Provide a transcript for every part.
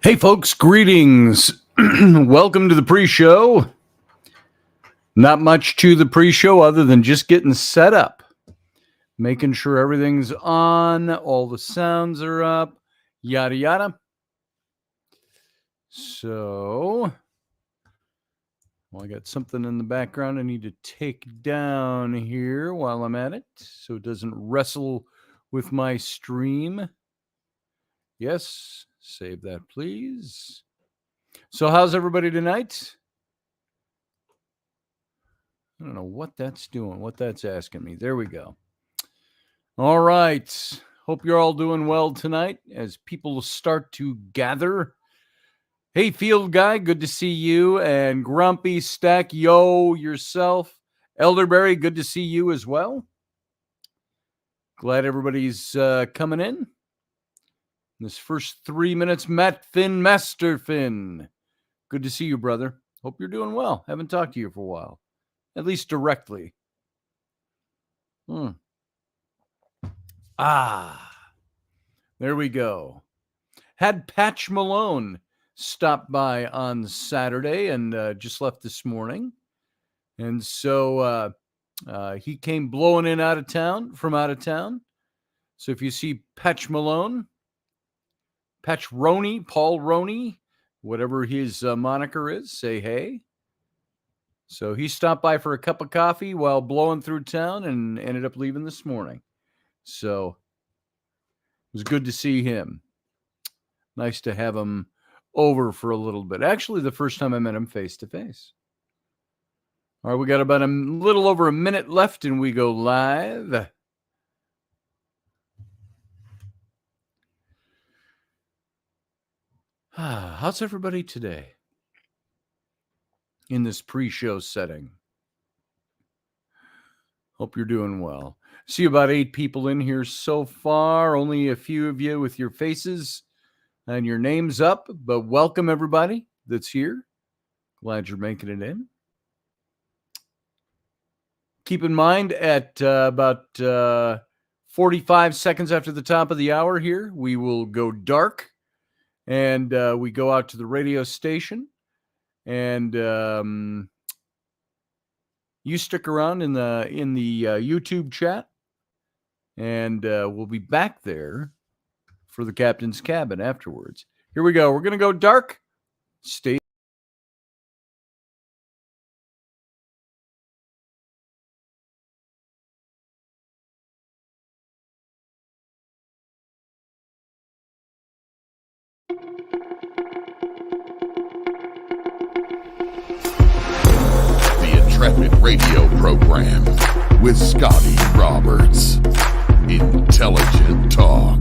Hey folks, greetings. Welcome to the pre-show. Not much to the pre-show other than just getting set up. Making sure everything's on, all the sounds are up, yada yada. So, I got something in the background I need to take down here while I'm at it so it doesn't wrestle with my stream. Yes, save that please. So how's everybody tonight? I don't know what that's doing, what that's asking me. There we go. All right. Hope you're all doing well tonight as people start to gather. Hey, Field Guy, good to see you. And Grumpy Stack, yo, yourself. Elderberry, good to see you as well. Glad everybody's coming in. This first 3 minutes, Matt Finn, Master Finn. Good to see you, brother. Hope you're doing well. Haven't talked to you for a while. At least directly. There we go. Had Patch Malone stop by on Saturday and just left this morning. And so he came blowing in from out of town. So if you see Patch Malone, Patch Roney, Paul Roney, whatever his moniker is, say hey. So he stopped by for a cup of coffee while blowing through town and ended up leaving this morning. So it was good to see him. Nice to have him over for a little bit. Actually, the first time I met him face to face. All right, we got about a little over a minute left and we go live. How's everybody today in this pre-show setting? Hope you're doing well. See about 8 people in here so far. Only a few of you with your faces and your names up, but welcome everybody that's here. Glad you're making it in. Keep in mind at about 45 seconds after the top of the hour here, we will go dark and we go out to the radio station and you stick around in the YouTube chat and we'll be back there for the captain's cabin afterwards. Here we go. We're going to go dark. Stay. The Intrepid radio program with Scotty Roberts. Intelligent talk.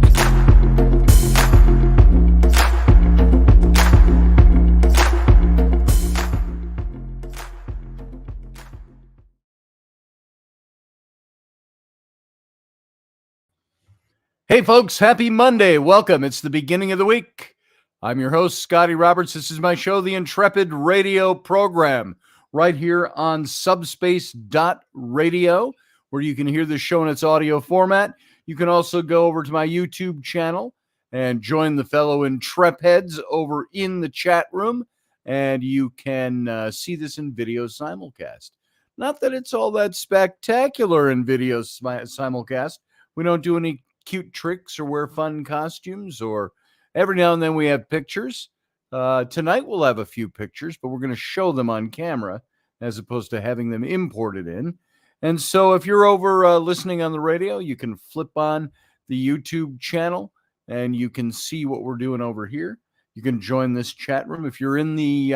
Hey folks, happy Monday. Welcome. It's the beginning of the week. I'm your host, Scotty Roberts. This is my show, the Intrepid radio program, right here on subspace.radio, where you can hear the show in its audio format. You can also go over to my YouTube channel and join the fellow Intrepids over in the chat room, and you can see this in video simulcast. Not that it's all that spectacular in video simulcast. We don't do any cute tricks or wear fun costumes, or every now and then we have pictures. Tonight we'll have a few pictures, but we're going to show them on camera as opposed to having them imported in. And so if you're over listening on the radio, you can flip on the YouTube channel and you can see what we're doing over here. You can join this chat room. If you're in the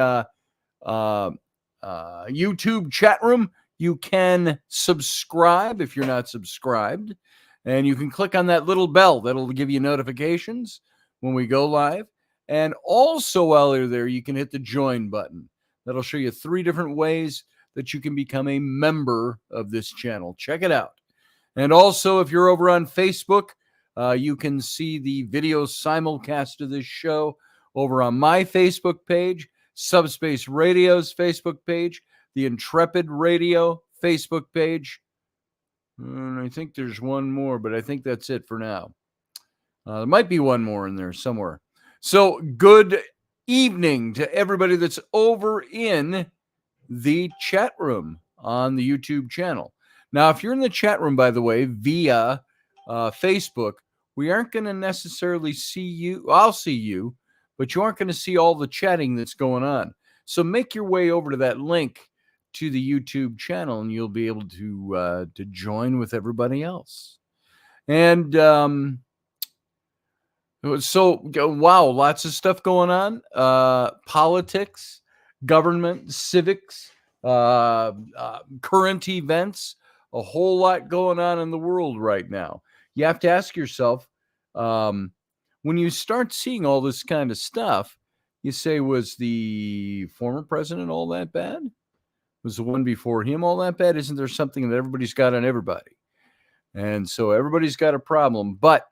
YouTube chat room, you can subscribe if you're not subscribed. And you can click on that little bell. That'll give you notifications when we go live. And also while you're there, you can hit the join button. That'll show you 3 different ways that you can become a member of this channel. Check it out. And also, if you're over on Facebook, you can see the video simulcast of this show over on my Facebook page, Subspace Radio's Facebook page, the Intrepid Radio Facebook page. And I think there's one more, but I think that's it for now. There might be one more in there somewhere. So good evening to everybody that's over in the chat room on the YouTube channel. Now, if you're in the chat room, by the way, via Facebook, we aren't going to necessarily see you. I'll see you, but you aren't going to see all the chatting that's going on. So make your way over to that link to the YouTube channel, and you'll be able to join with everybody else. And so, wow, lots of stuff going on. Politics, government, civics, current events, a whole lot going on in the world right now. You have to ask yourself, when you start seeing all this kind of stuff, you say, was the former president all that bad? Was the one before him all that bad? Isn't there something that everybody's got on everybody? And so everybody's got a problem. But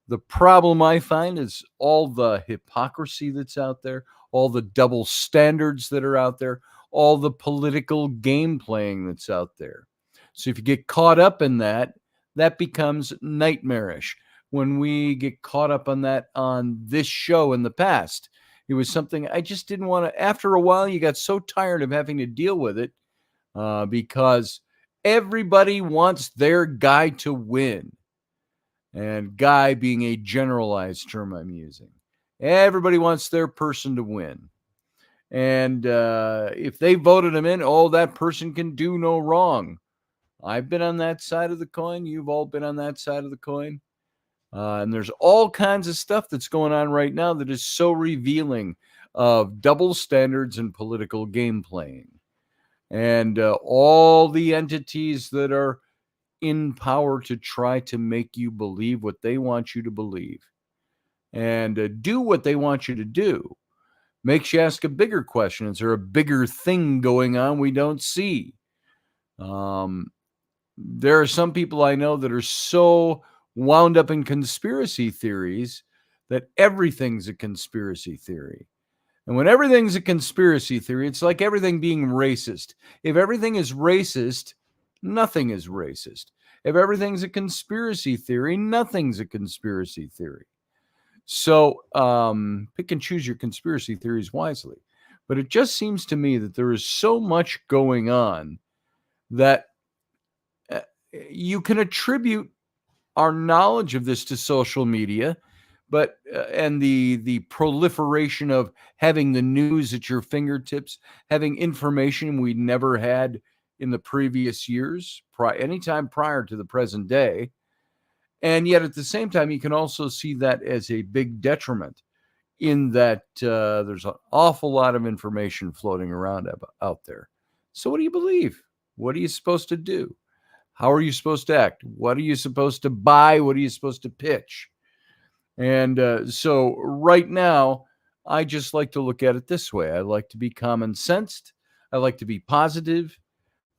the problem I find is all the hypocrisy that's out there, all the double standards that are out there, all the political game playing that's out there. So if you get caught up in that, that becomes nightmarish. When we get caught up on that on this show in the past, it was something I just didn't want to. After a while, you got so tired of having to deal with it because everybody wants their guy to win. And guy being a generalized term I'm using. Everybody wants their person to win. And if they voted him in, that person can do no wrong. I've been on that side of the coin. You've all been on that side of the coin. And there's all kinds of stuff that's going on right now that is so revealing of double standards and political game playing. And all the entities that are in power to try to make you believe what they want you to believe and do what they want you to do makes you ask a bigger question. Is there a bigger thing going on we don't see? There are some people I know that are so wound up in conspiracy theories that everything's a conspiracy theory. And when everything's a conspiracy theory, it's like everything being racist. If everything is racist, nothing is racist. If everything's a conspiracy theory, nothing's a conspiracy theory. So pick and choose your conspiracy theories wisely. But it just seems to me that there is so much going on that you can attribute our knowledge of this to social media, but and the proliferation of having the news at your fingertips, having information we never had in the previous years, anytime prior to the present day. And yet at the same time, you can also see that as a big detriment in that there's an awful lot of information floating around out there. So what do you believe? What are you supposed to do? How are you supposed to act? What are you supposed to buy? What are you supposed to pitch? And so right now, I just like to look at it this way. I like to be common sensed. I like to be positive.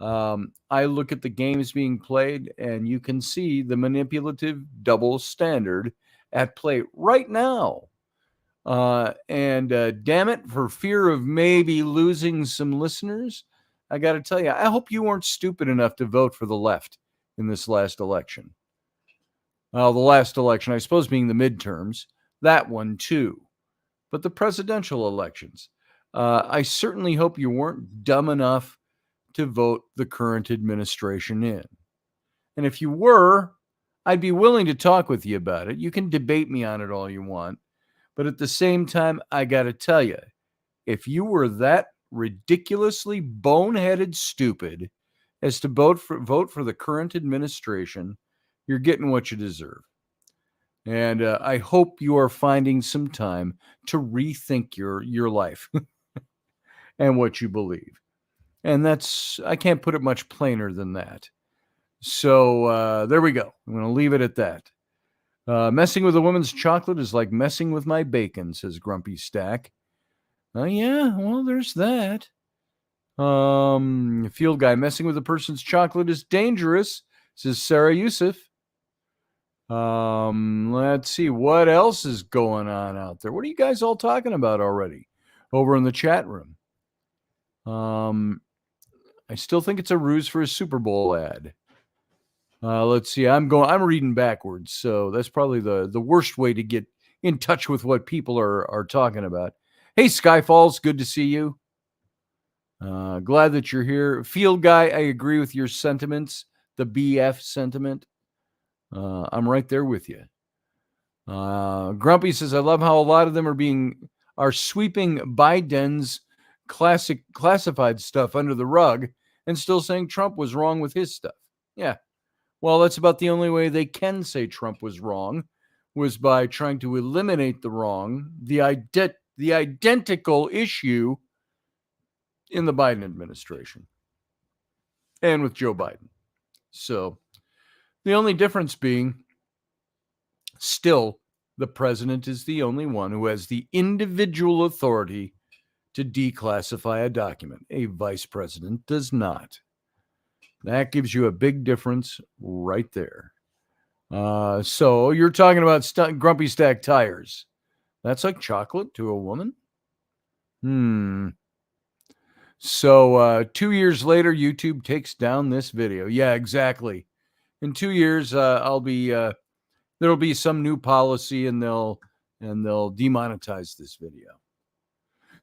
I look at the games being played, and you can see the manipulative double standard at play right now. And damn it, for fear of maybe losing some listeners, I got to tell you, I hope you weren't stupid enough to vote for the left in this last election. The last election, I suppose, being the midterms, that one too. But the presidential elections, I certainly hope you weren't dumb enough to vote the current administration in. And if you were, I'd be willing to talk with you about it. You can debate me on it all you want. But at the same time, I got to tell you, if you were that ridiculously boneheaded stupid as to vote for the current administration, you're getting what you deserve. And I hope you are finding some time to rethink your life and what you believe. And I can't put it much plainer than that. So there we go. I'm going to leave it at that. Messing with a woman's chocolate is like messing with my bacon, says Grumpy Stack. Yeah, well, there's that. Field Guy, messing with a person's chocolate is dangerous, says Sarah Yusuf. Let's see what else is going on out there. What are you guys all talking about already over in the chat room? I still think it's a ruse for a Super Bowl ad. Let's see. I'm reading backwards, so that's probably the worst way to get in touch with what people are talking about. Hey, Skyfalls, good to see you. Glad that you're here. Field Guy, I agree with your sentiments, the BF sentiment. I'm right there with you. Grumpy says, I love how a lot of them are sweeping Biden's classified stuff under the rug and still saying Trump was wrong with his stuff. Yeah. Well, that's about the only way they can say Trump was wrong, was by trying to eliminate the wrong, the identical issue in the Biden administration and with Joe Biden. So the only difference being still the president is the only one who has the individual authority to declassify a document. A vice president does not. That gives you a big difference right there. So you're talking about Grumpy Stack tires. That's like chocolate to a woman? So 2 years later, YouTube takes down this video. Yeah, exactly. In 2 years, there'll be some new policy and they'll demonetize this video.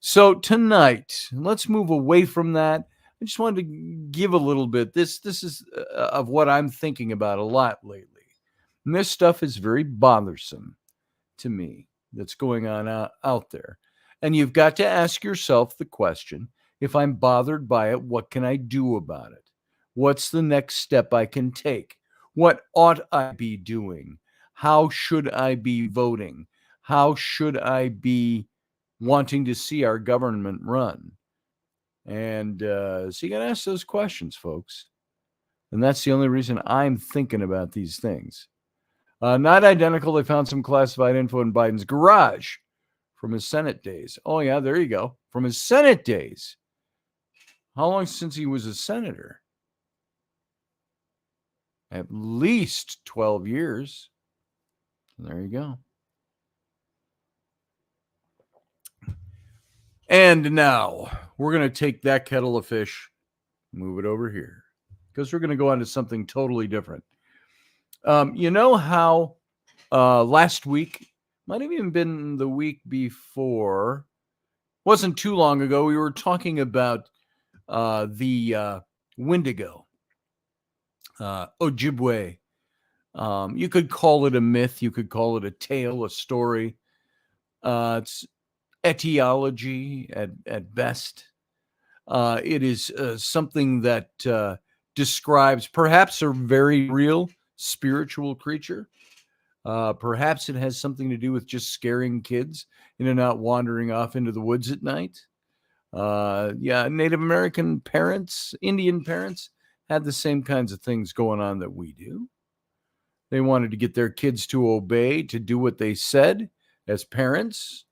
So tonight, let's move away from that. I just wanted to give a little bit. This is of what I'm thinking about a lot lately. And this stuff is very bothersome to me that's going on out there. And you've got to ask yourself the question, if I'm bothered by it, what can I do about it? What's the next step I can take? What ought I be doing? How should I be voting? How should I be wanting to see our government run? And so you got to ask those questions, folks. And that's the only reason I'm thinking about these things. Not identical. They found some classified info in Biden's garage from his Senate days. Oh, yeah, there you go. From his Senate days. How long since he was a senator? At least 12 years. There you go. And now we're going to take that kettle of fish, move it over here, because we're going to go on to something totally different. You know how last week, might have even been the week before, wasn't too long ago, we were talking about the Windigo, Ojibwe. You could call it a myth. You could call it a tale, a story. It's etiology at best. It is something that describes perhaps a very real spiritual creature. Perhaps it has something to do with just scaring kids in and out wandering off into the woods at night. Native American parents, Indian parents had the same kinds of things going on that we do. They wanted to get their kids to obey, to do what they said as parents,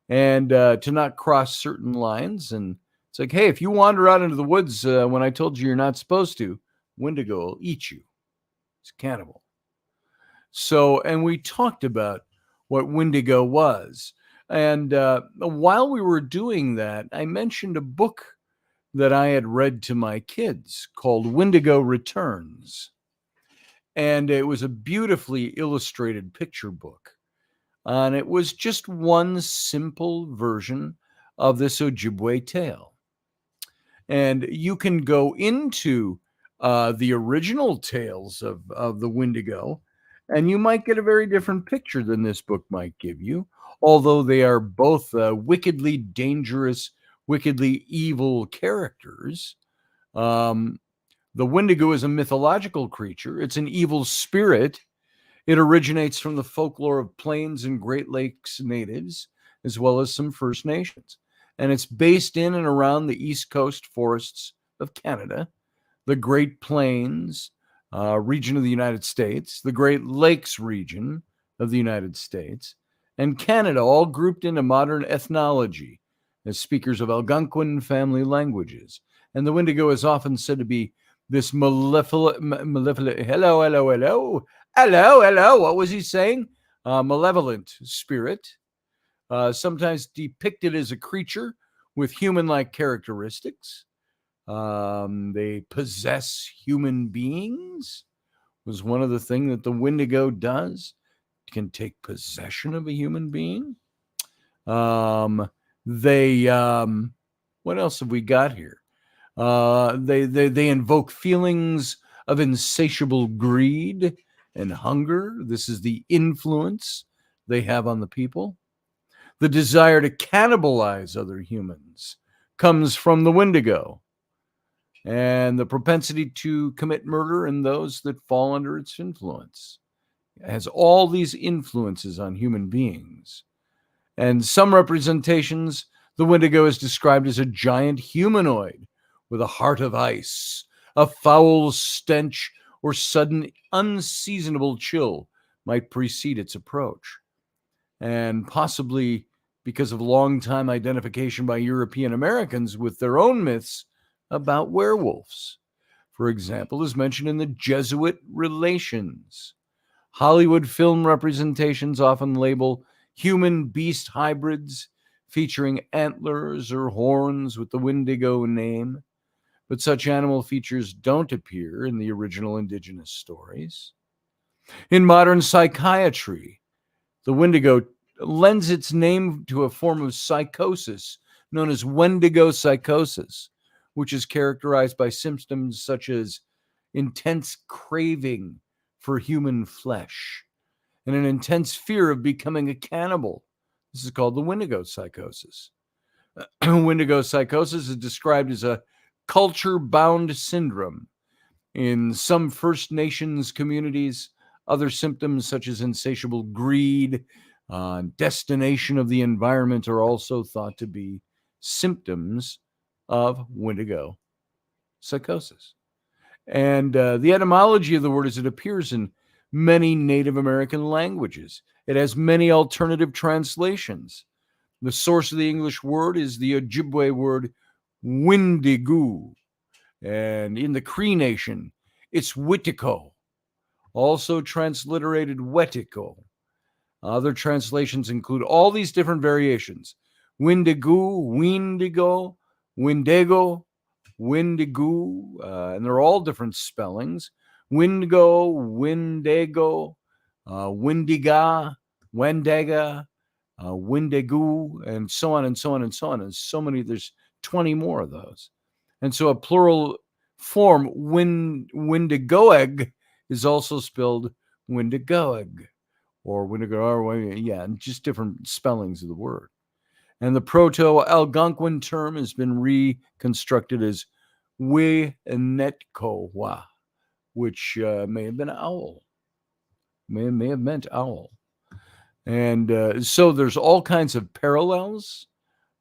and to not cross certain lines. And it's like, hey, if you wander out into the woods when I told you you're not supposed to, Windigo will eat you. It's a cannibal. So, and we talked about what Windigo was. And while we were doing that, I mentioned a book that I had read to my kids called Windigo Returns. And it was a beautifully illustrated picture book. And it was just one simple version of this Ojibwe tale. And you can go into the original tales of the Windigo, and you might get a very different picture than this book might give you, although they are both wickedly dangerous, wickedly evil characters. The Windigo is a mythological creature. It's an evil spirit. It originates from the folklore of Plains and Great Lakes natives, as well as some First Nations. And it's based in and around the East Coast forests of Canada, the Great Plains region of the United States, the Great Lakes region of the United States, and Canada, all grouped into modern ethnology as speakers of Algonquin family languages. And the Windigo is often said to be this malevolent, hello, what was he saying? Malevolent spirit, sometimes depicted as a creature with human-like characteristics. They possess human beings, was one of the things that the Windigo does. It can take possession of a human being. They, what else have we got here? They invoke feelings of insatiable greed and hunger. This is the influence they have on the people. The desire to cannibalize other humans comes from the Windigo, and the propensity to commit murder in those that fall under its influence. It has all these influences on human beings. And some representations, the Windigo is described as a giant humanoid with a heart of ice, a foul stench or sudden unseasonable chill might precede its approach. And possibly because of long-time identification by European Americans with their own myths about werewolves. For example, is mentioned in the Jesuit Relations. Hollywood film representations often label human-beast hybrids featuring antlers or horns with the Windigo name, but such animal features don't appear in the original indigenous stories. In modern psychiatry, the Windigo lends its name to a form of psychosis known as Wendigo psychosis, which is characterized by symptoms such as intense craving for human flesh and an intense fear of becoming a cannibal. This is called the Windigo psychosis. Windigo psychosis is described as a culture-bound syndrome. In some First Nations communities, other symptoms such as insatiable greed, destination of the environment are also thought to be symptoms of Windigo psychosis. And the etymology of the word is it appears in many Native American languages. It has many alternative translations. The source of the English word is the Ojibwe word Windigo. And in the Cree Nation, it's Witiko, also transliterated Wetiko. Other translations include all these different variations: Windigo, Windigo, Windigo, Windigo, and they're all different spellings. Windigo, Windigo, Windiga, Wendaga, Windigo, and so on and so on and so on. And so many, there's 20 more of those. And so a plural form, Windigoeg, is also spelled Windigoeg or Windigo, or yeah, and just different spellings of the word. And the Proto-Algonquin term has been reconstructed as Winetkowa, which may have been owl, may have meant owl. And so there's all kinds of parallels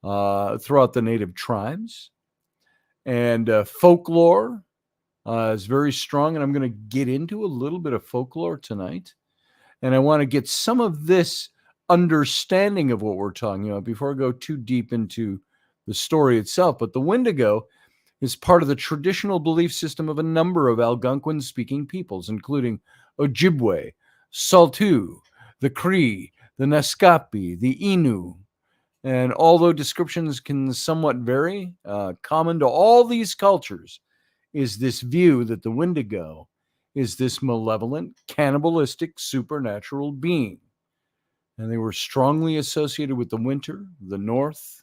throughout the native tribes. And folklore is very strong, and I'm going to get into a little bit of folklore tonight. And I want to get some of this understanding of what we're talking about before I go too deep into the story itself. But the Windigo is part of the traditional belief system of a number of Algonquin-speaking peoples, including Ojibwe, Saulteaux, the Cree, the Naskapi, the Innu. And although descriptions can somewhat vary, common to all these cultures is this view that the Windigo is this malevolent, cannibalistic, supernatural being. And they were strongly associated with the winter, the north,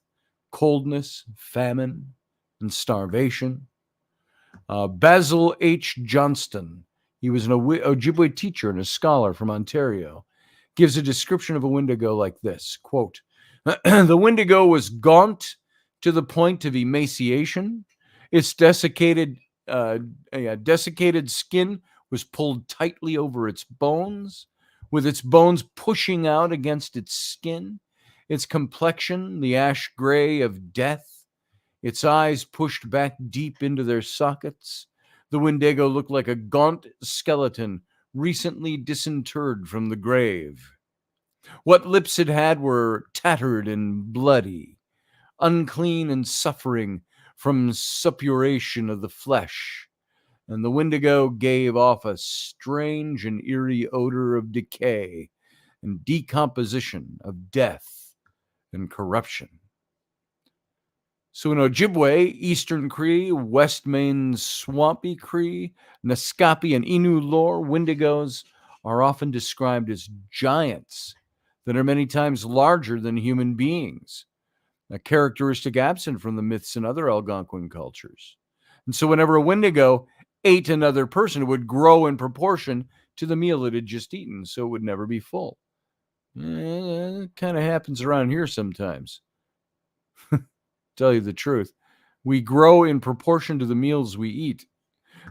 coldness, famine, and starvation. Basil H. Johnston, he was an Ojibwe teacher and a scholar from Ontario, gives a description of a Windigo like this, quote, "The Windigo was gaunt to the point of emaciation. Its desiccated skin was pulled tightly over its bones, with its bones pushing out against its skin, its complexion the ash gray of death, its eyes pushed back deep into their sockets. The Windigo looked like a gaunt skeleton recently disinterred from the grave. What lips it had were tattered and bloody, unclean and suffering from suppuration of the flesh. And the Windigo gave off a strange and eerie odor of decay and decomposition, of death and corruption." So in Ojibwe, Eastern Cree, West Main Swampy Cree, Naskapi, and Innu lore, Windigos are often described as giants that are many times larger than human beings. a characteristic absent from the myths in other Algonquin cultures. And so whenever a Windigo ate another person, it would grow in proportion to the meal it had just eaten, so it would never be full. It kind of happens around here sometimes. Tell you the truth. We grow in proportion to the meals we eat.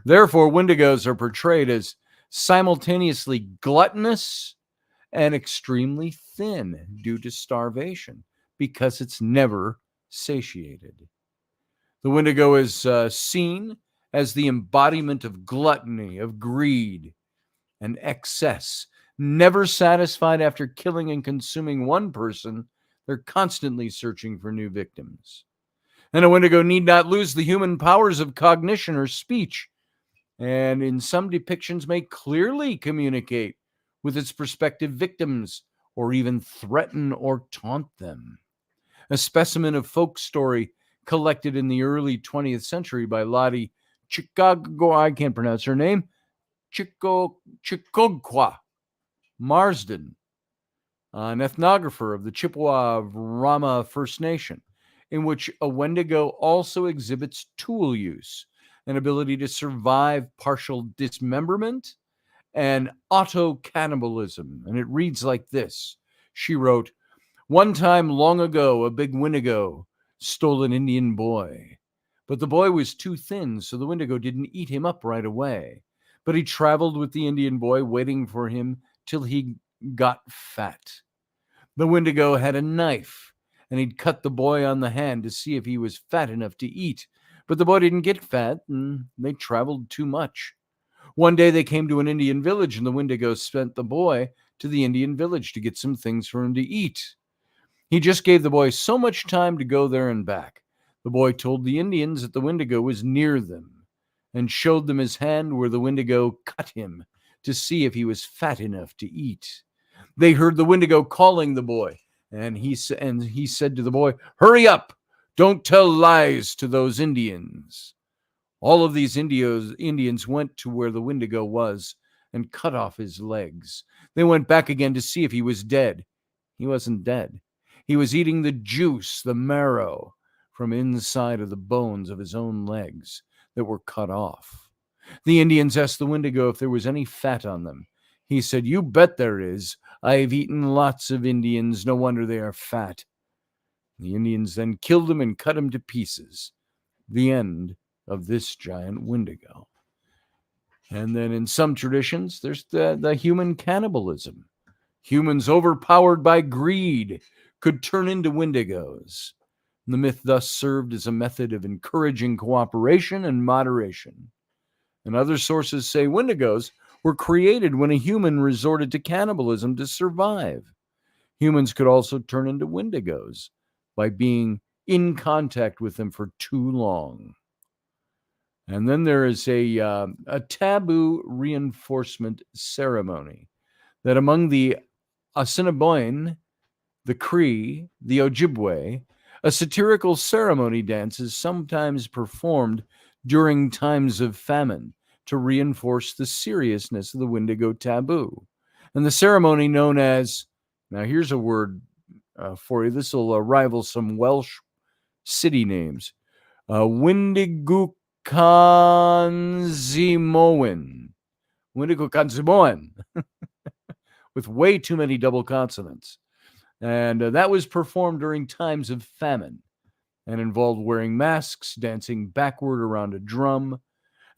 Therefore, Windigos are portrayed as simultaneously gluttonous and extremely thin due to starvation because it's never satiated. The Windigo is seen as the embodiment of gluttony, of greed, and excess. Never satisfied after killing and consuming one person, they're constantly searching for new victims. And a Windigo need not lose the human powers of cognition or speech, and in some depictions may clearly communicate with its prospective victims or even threaten or taunt them. A specimen of folk story collected in the early 20th century by Lottie Chicago, I can't pronounce her name, Chicogqua Marsden, an ethnographer of the Chippewa of Rama First Nation, in which a Wendigo also exhibits tool use, an ability to survive partial dismemberment, and auto-cannibalism. And it reads like this. She wrote, "One time long ago, a big Windigo stole an Indian boy. But the boy was too thin, so the Windigo didn't eat him up right away. But he traveled with the Indian boy, waiting for him till he got fat. The Windigo had a knife, and he'd cut the boy on the hand to see if he was fat enough to eat. But the boy didn't get fat, and they traveled too much. One day they came to an Indian village, and the Windigo sent the boy to the Indian village to get some things for him to eat. He just gave the boy so much time to go there and back. The boy told the Indians that the Windigo was near them and showed them his hand where the Windigo cut him to see if he was fat enough to eat. They heard the Windigo calling the boy, and he said to the boy, 'Hurry up! Don't tell lies to those Indians.' All of these Indians went to where the Windigo was and cut off his legs. They went back again to see if he was dead. He wasn't dead. He was eating the juice, the marrow, from inside of the bones of his own legs that were cut off. The Indians asked the Windigo if there was any fat on them. He said, 'You bet there is. I've eaten lots of Indians. No wonder they are fat.' The Indians then killed him and cut him to pieces. The end of this giant Windigo." And then in some traditions, there's the human cannibalism. Humans overpowered by greed could turn into Windigos. The myth thus served as a method of encouraging cooperation and moderation. And other sources say Windigos were created when a human resorted to cannibalism to survive. Humans could also turn into Windigos by being in contact with them for too long. And then there is a taboo reinforcement ceremony that among the Assiniboine, the Cree, the Ojibwe, a satirical ceremony dance is sometimes performed during times of famine to reinforce the seriousness of the Windigo taboo. And the ceremony known as, now here's a word for you, this will rival some Welsh city names, Windigo Kanzimoen. Windigo Kanzimoen. With way too many double consonants. And that was performed during times of famine and involved wearing masks, dancing backward around a drum.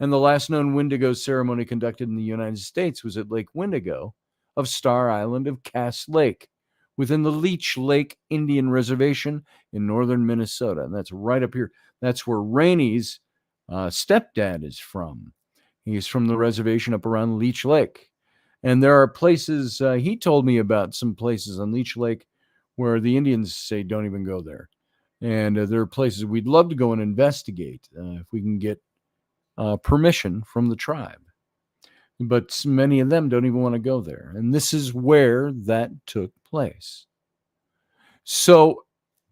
And the last known Windigo ceremony conducted in the United States was at Lake Windigo of Star Island of Cass Lake, within the Leech Lake Indian Reservation in northern Minnesota. And that's right up here. That's where Rainey's stepdad is from. He's from the reservation up around Leech Lake. And there are places, he told me about some places on Leech Lake where the Indians say don't even go there. And there are places we'd love to go and investigate if we can get permission from the tribe. But many of them don't even want to go there. And this is where that took place. So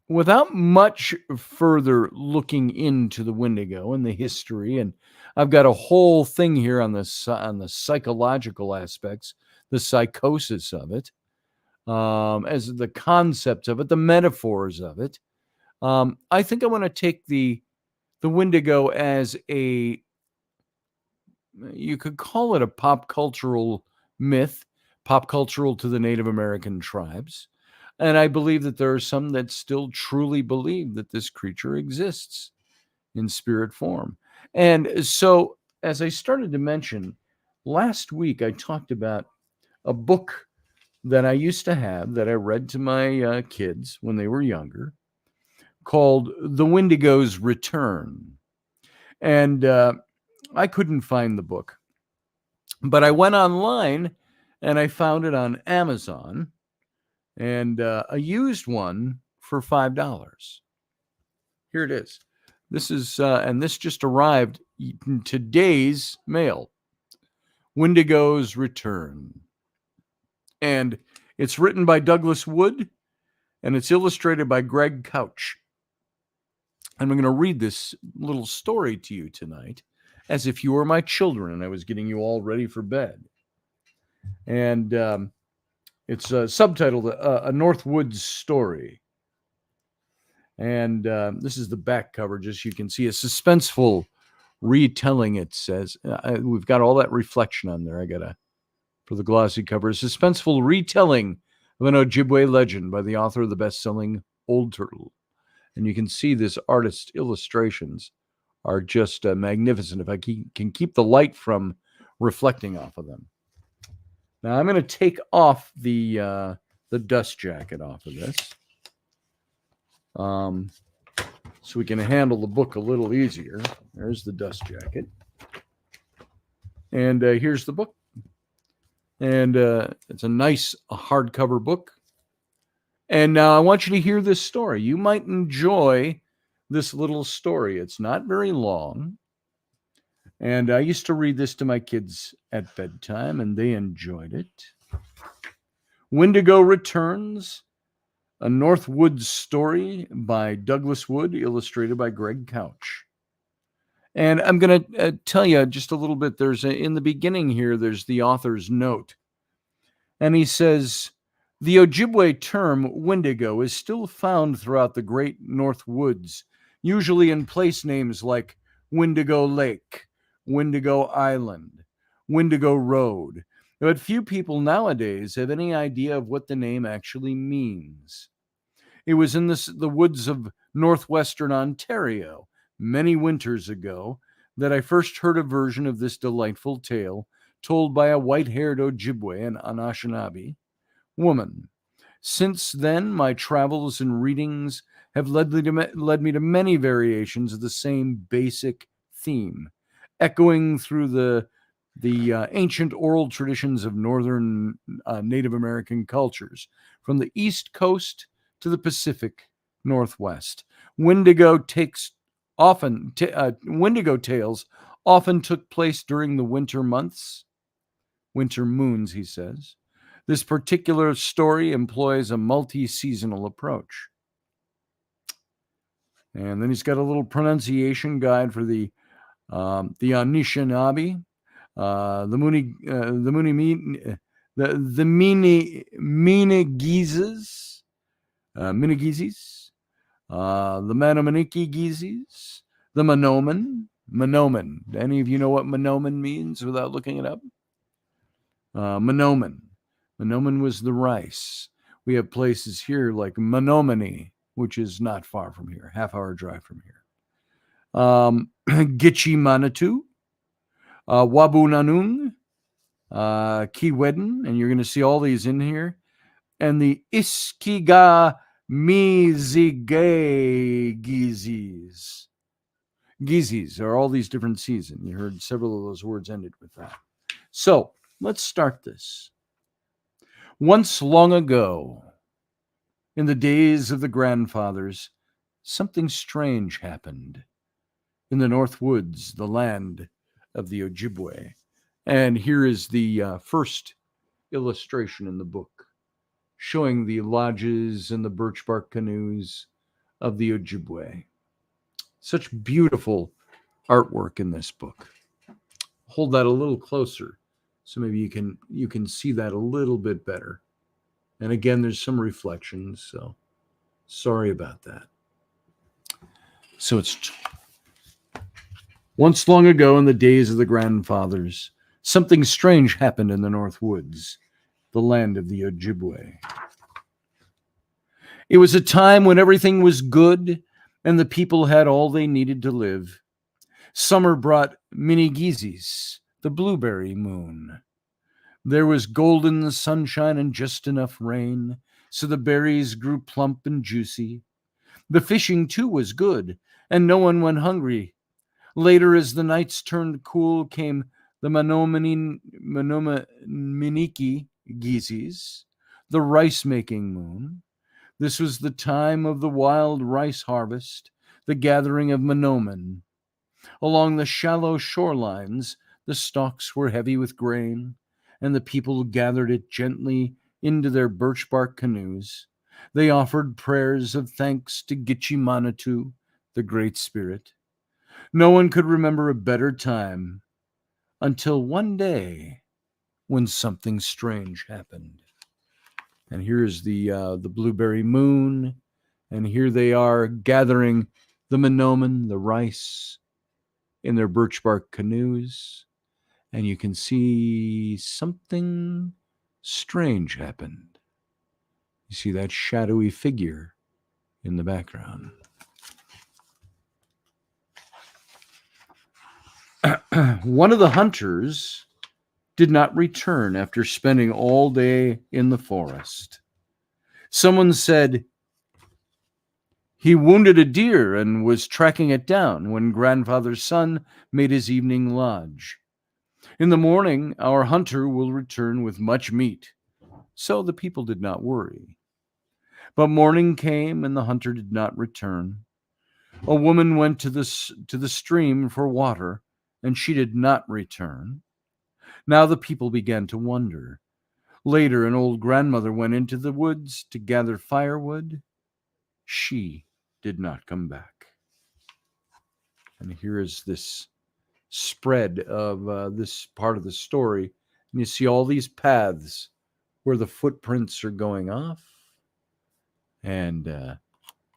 without much further looking into the Windigo and the history, and I've got a whole thing here on the psychological aspects, the psychosis of it, as the concepts of it, the metaphors of it. I think I want to take the Windigo as a, you could call it a pop cultural myth, pop cultural to the Native American tribes. And I believe that there are some that still truly believe that this creature exists in spirit form. And so, as I started to mention, last week I talked about a book that I used to have that I read to my kids when they were younger called The Windigo's Return. And I couldn't find the book, but I went online and I found it on Amazon, and a used one for $5. Here it is. This is, and this just arrived in today's mail. Windigo's Return. And it's written by Douglas Wood, and it's illustrated by Greg Couch. And I'm going to read this little story to you tonight as if you were my children and I was getting you all ready for bed. And it's subtitled A Northwoods Story. And this is the back cover, just you can see a suspenseful retelling, it says. We've got all that reflection on there. I got to, for the glossy cover, a suspenseful retelling of an Ojibwe legend by the author of the best-selling Old Turtle. And you can see this artist's illustrations are just magnificent if I can keep the light from reflecting off of them. Now I'm going to take off the dust jacket off of this, so we can handle the book a little easier. There's the dust jacket, and here's the book, and it's a nice hardcover book. And now I want you to hear this story. You might enjoy this little story. It's not very long. And I used to read this to my kids at bedtime, and they enjoyed it. Windigo Returns, a Northwoods story by Douglas Wood, illustrated by Greg Couch. And I'm going to tell you just a little bit. In the beginning here, there's the author's note. And he says, the Ojibwe term Windigo is still found throughout the great Northwoods, usually in place names like Windigo Lake, Windigo Island, Windigo Road. But few people nowadays have any idea of what the name actually means. It was in the woods of northwestern Ontario many winters ago that I first heard a version of this delightful tale told by a white-haired Ojibwe and Anishinaabe woman. Since then, my travels and readings have led me to many variations of the same basic theme, echoing through the ancient oral traditions of northern Native American cultures, from the East Coast to the Pacific Northwest. Windigo tales often took place during the winter months, winter moons, he says. This particular story employs a multi-seasonal approach. And then he's got a little pronunciation guide for the Anishinaabe, the Minigizes, the Manominiki-Gizes, the Manoman. Any of you know what Manoman means without looking it up? Manoman was the rice. We have places here like Menominee, which is not far from here, half-hour drive from here. Gitchi Manitou, Wabunanung, Kiwedin, and you're going to see all these in here, and the Iskiga Mizige Gizis. Gizis are all these different seasons. You heard several of those words ended with that. So let's start this. Once long ago, in the days of the grandfathers, something strange happened in the Northwoods, the land of the Ojibwe. And here is the first illustration in the book, showing the lodges and the birch bark canoes of the Ojibwe. Such beautiful artwork in this book. Hold that a little closer so maybe you can see that a little bit better. And again, there's some reflections, so sorry about that. So it's once long ago in the days of the grandfathers, something strange happened in the Northwoods, the land of the Ojibwe. It was a time when everything was good and the people had all they needed to live. Summer brought Minigizis, the blueberry moon. There was golden sunshine and just enough rain, so the berries grew plump and juicy. The fishing, too, was good, and no one went hungry. Later, as the nights turned cool, came the Manominiki Gizis, the rice-making moon. This was the time of the wild rice harvest, the gathering of Manomin. Along the shallow shorelines, the stalks were heavy with grain, and the people gathered it gently into their birch bark canoes. They offered prayers of thanks to Gitchi Manitou, the Great Spirit. No one could remember a better time until one day when something strange happened. And here's the blueberry moon, and here they are gathering the Manomin, the rice, in their birch bark canoes, and you can see something strange happened. You see that shadowy figure in the background. One of the hunters did not return after spending all day in the forest. Someone said he wounded a deer and was tracking it down when grandfather's son made his evening lodge. In the morning, our hunter will return with much meat. So the people did not worry. But morning came and the hunter did not return. A woman went to the stream for water, and she did not return. Now the people began to wonder. Later, an old grandmother went into the woods to gather firewood. She did not come back. And here is this spread of this part of the story. And you see all these paths where the footprints are going off, and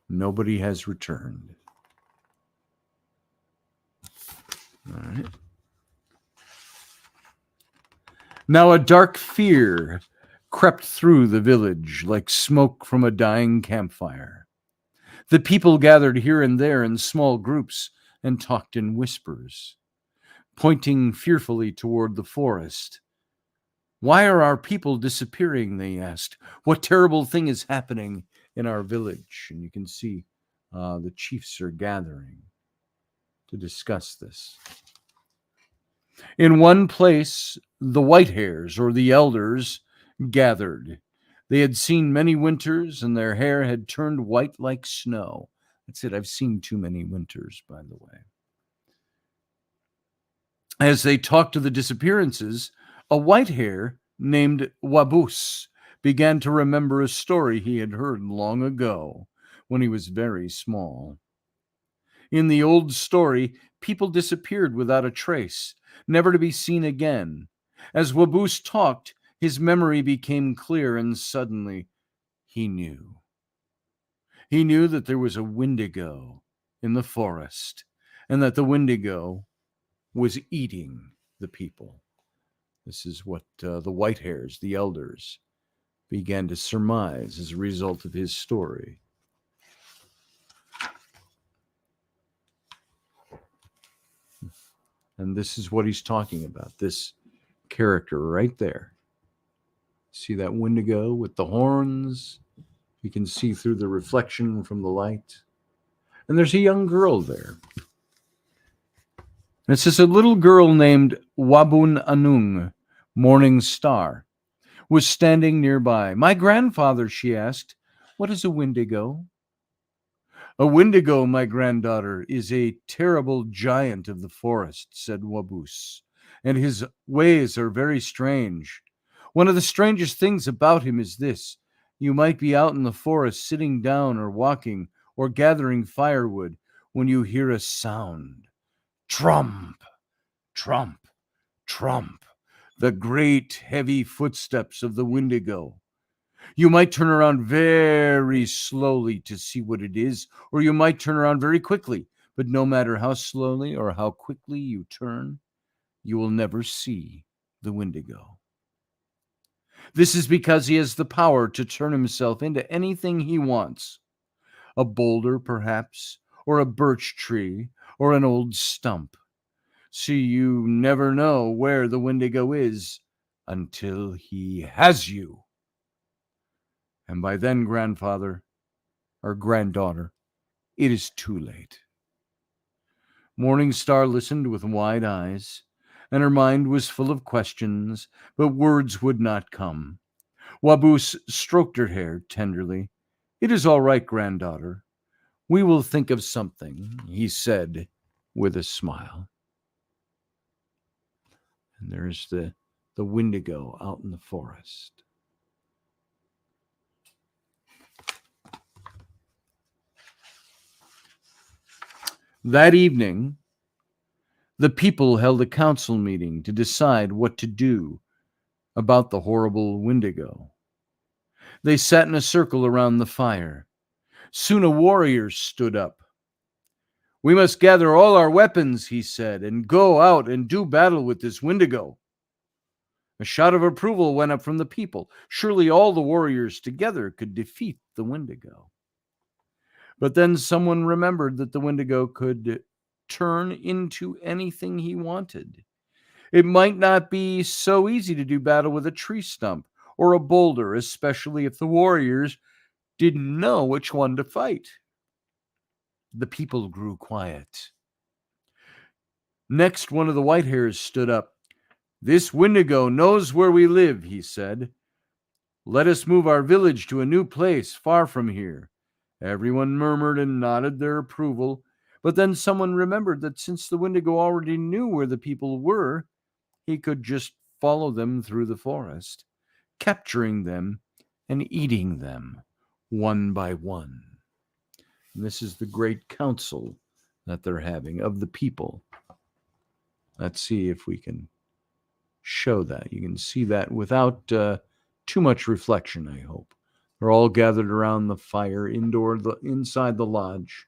nobody has returned. All right. Now a dark fear crept through the village like smoke from a dying campfire. The people gathered here and there in small groups and talked in whispers, pointing fearfully toward the forest. Why are our people disappearing? They asked. What terrible thing is happening in our village? And you can see the chiefs are gathering to discuss this. In one place, the white hairs, or the elders, gathered. They had seen many winters, and their hair had turned white like snow. That's it. I've seen too many winters, by the way. As they talked to the disappearances, a white hair named Wabus began to remember a story he had heard long ago when he was very small. In the old story, people disappeared without a trace, never to be seen again. As Wabus talked, his memory became clear, and suddenly he knew. He knew that there was a Windigo in the forest, and that the Windigo was eating the people. This is what the white hairs, the elders, began to surmise as a result of his story. And this is what he's talking about, this character right there. See that Windigo with the horns? You can see through the reflection from the light. And there's a young girl there. And it says a little girl named Wabun Anung, Morning Star, was standing nearby. My grandfather, she asked, what is a Windigo? A Windigo, my granddaughter, is a terrible giant of the forest, said Wabus, and his ways are very strange. One of the strangest things about him is this. You might be out in the forest sitting down or walking or gathering firewood when you hear a sound. Trump, trump, trump, the great heavy footsteps of the Windigo. You might turn around very slowly to see what it is, or you might turn around very quickly But no matter how slowly or how quickly you turn, you will never see the Windigo. This is because he has the power to turn himself into anything he wants. A boulder, perhaps, or a birch tree, or an old stump. So you never know where the Windigo is until he has you. And by then, grandfather or granddaughter, it is too late. Morning Star listened with wide eyes, and her mind was full of questions, but words would not come. Waboose stroked her hair tenderly. "It is all right, granddaughter. We will think of something," he said with a smile. And there's the Windigo out in the forest. That evening, the people held a council meeting to decide what to do about the horrible Windigo. They sat in a circle around the fire. Soon a warrior stood up. "We must gather all our weapons," he said, "and go out and do battle with this Windigo." A shout of approval went up from the people. Surely all the warriors together could defeat the Windigo. But then someone remembered that the Windigo could turn into anything he wanted. It might not be so easy to do battle with a tree stump or a boulder, especially if the warriors didn't know which one to fight. The people grew quiet. Next, one of the white hairs stood up. "This Windigo knows where we live," he said. "Let us move our village to a new place far from here." Everyone murmured and nodded their approval, but then someone remembered that since the Windigo already knew where the people were, he could just follow them through the forest, capturing them and eating them one by one. And this is the great council that they're having of the people. Let's see if we can show that. You can see that without too much reflection, I hope. They're all gathered around the fire inside the lodge,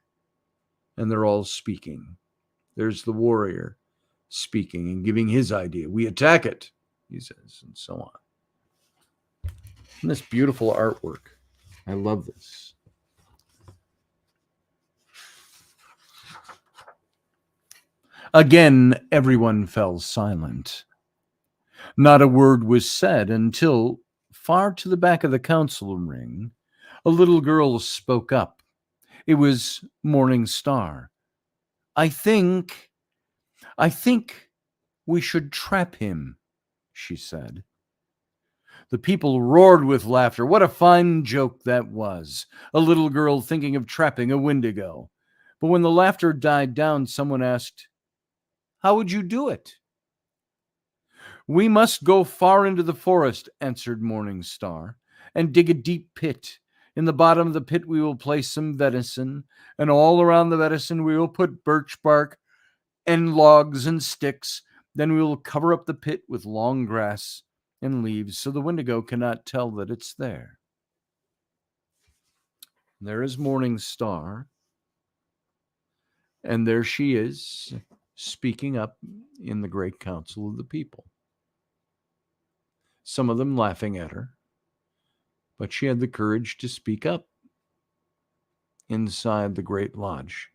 and they're all speaking. There's the warrior speaking and giving his idea. "We attack it," he says, and so on. And this beautiful artwork. I love this. Again, everyone fell silent. Not a word was said until, far to the back of the council ring, a little girl spoke up. It was Morning Star. I think we should trap him," she said. The people roared with laughter. What a fine joke that was. A little girl thinking of trapping a Windigo. But when the laughter died down, someone asked, "How would you do it?" "We must go far into the forest," answered Morning Star, "and dig a deep pit. In the bottom of the pit we will place some venison, and all around the venison we will put birch bark and logs and sticks. Then we will cover up the pit with long grass and leaves so the Windigo cannot tell that it's there." There is Morning Star, and there she is, speaking up in the great council of the people. Some of them laughing at her, but she had the courage to speak up inside the great lodge.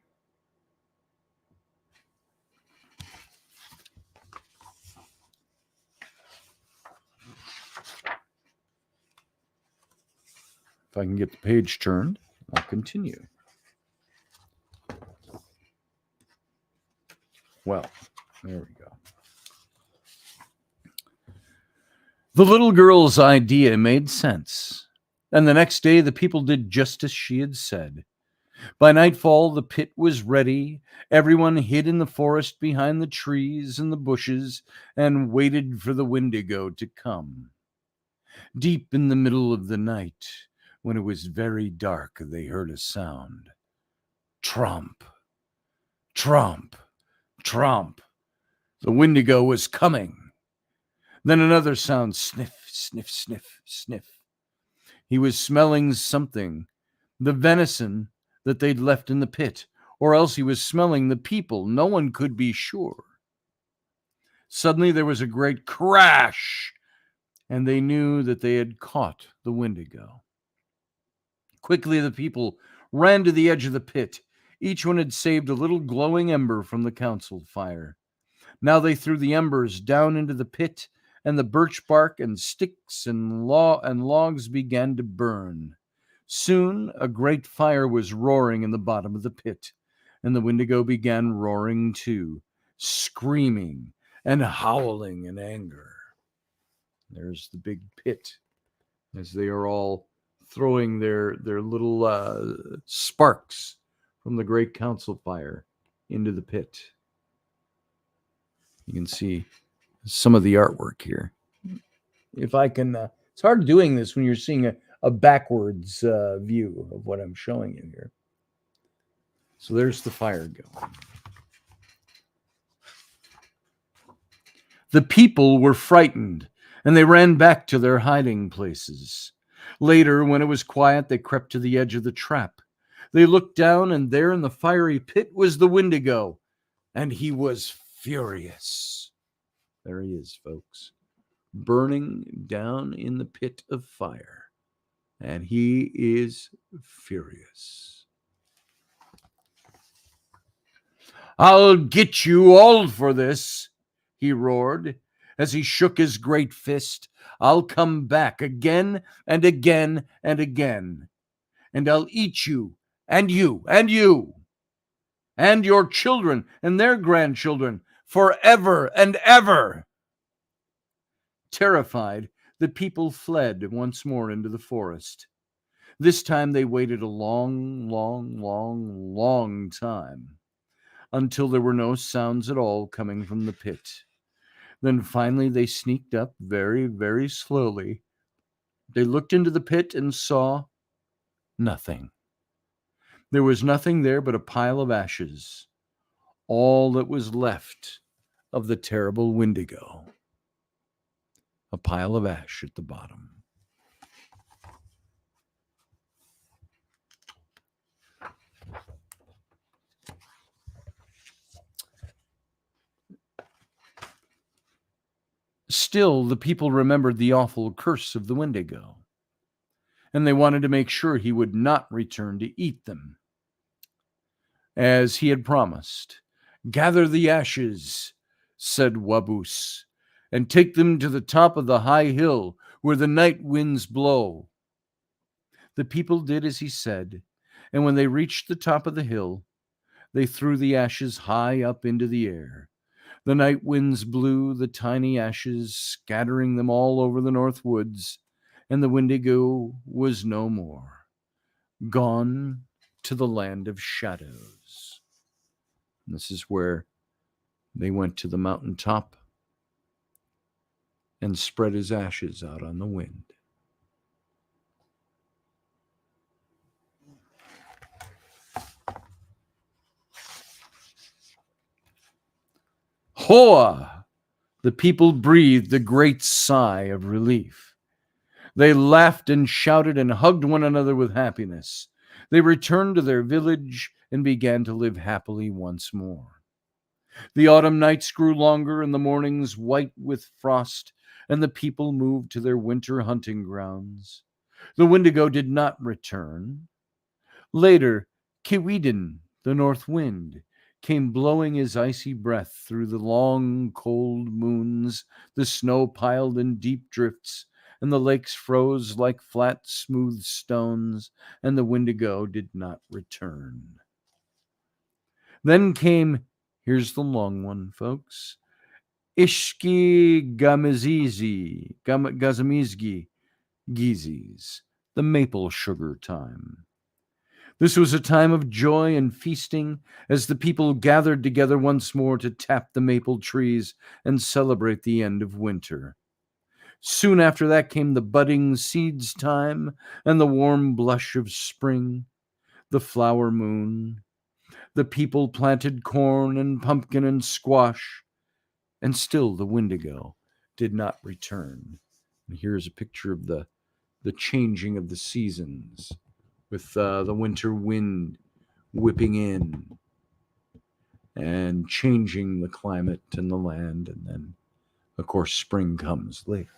If I can get the page turned, I'll continue. Well, there we go. The little girl's idea made sense, and the next day the people did just as she had said. By nightfall, the pit was ready. Everyone hid in the forest behind the trees and the bushes and waited for the Windigo to come. Deep in the middle of the night, when it was very dark, they heard a sound. Tromp, tromp, tromp. The Windigo was coming. Then another sound, sniff, sniff, sniff, sniff. He was smelling something, the venison that they'd left in the pit, or else he was smelling the people. No one could be sure. Suddenly there was a great crash, and they knew that they had caught the Windigo. Quickly the people ran to the edge of the pit. Each one had saved a little glowing ember from the council fire. Now they threw the embers down into the pit, and the birch bark and sticks and logs began to burn. Soon a great fire was roaring in the bottom of the pit, and the Windigo began roaring too, screaming and howling in anger. There's the big pit as they are all throwing their little sparks from the great council fire into the pit. You can see some of the artwork here. If I can, it's hard doing this when you're seeing a backwards view of what I'm showing you here. So there's the fire going. The people were frightened, and they ran back to their hiding places. Later, when it was quiet, they crept to the edge of the trap. They looked down, and there in the fiery pit was the Windigo, and he was furious. There he is, folks, burning down in the pit of fire, and he is furious. "I'll get you all for this," he roared as he shook his great fist. "I'll come back again and again and again, and I'll eat you and you and you and your children and their grandchildren forever and ever." Terrified, the people fled once more into the forest. This time they waited a long, long, long, long time, until there were no sounds at all coming from the pit. Then finally they sneaked up very, very slowly. They looked into the pit and saw nothing. There was nothing there but a pile of ashes, all that was left of the terrible Windigo. A pile of ash at the bottom. Still, the people remembered the awful curse of the Windigo, and they wanted to make sure he would not return to eat them. As he had promised, "Gather the ashes," said Waboos, "and take them to the top of the high hill where the night winds blow." The people did as he said, and when they reached the top of the hill, they threw the ashes high up into the air. The night winds blew the tiny ashes, scattering them all over the Northwoods, and the Windigo was no more, gone to the land of shadows. And this is where they went to the mountaintop and spread his ashes out on the wind. Hoa! The people breathed a great sigh of relief. They laughed and shouted and hugged one another with happiness. They returned to their village and began to live happily once more. The autumn nights grew longer and the mornings white with frost, and the people moved to their winter hunting grounds. The Windigo did not return. Later, Kiwidin, the north wind, came blowing his icy breath through the long, cold moons. The snow piled in deep drifts, and the lakes froze like flat, smooth stones, and the Windigo did not return. Then came, here's the long one, folks, Ishki Gazamizgi Gizis, the maple sugar time. This was a time of joy and feasting as the people gathered together once more to tap the maple trees and celebrate the end of winter. Soon after that came the budding seeds time and the warm blush of spring, the flower moon. The people planted corn and pumpkin and squash, and still the Windigo did not return. And here's a picture of the changing of the seasons, with the winter wind whipping in and changing the climate and the land. And then, of course, spring comes later.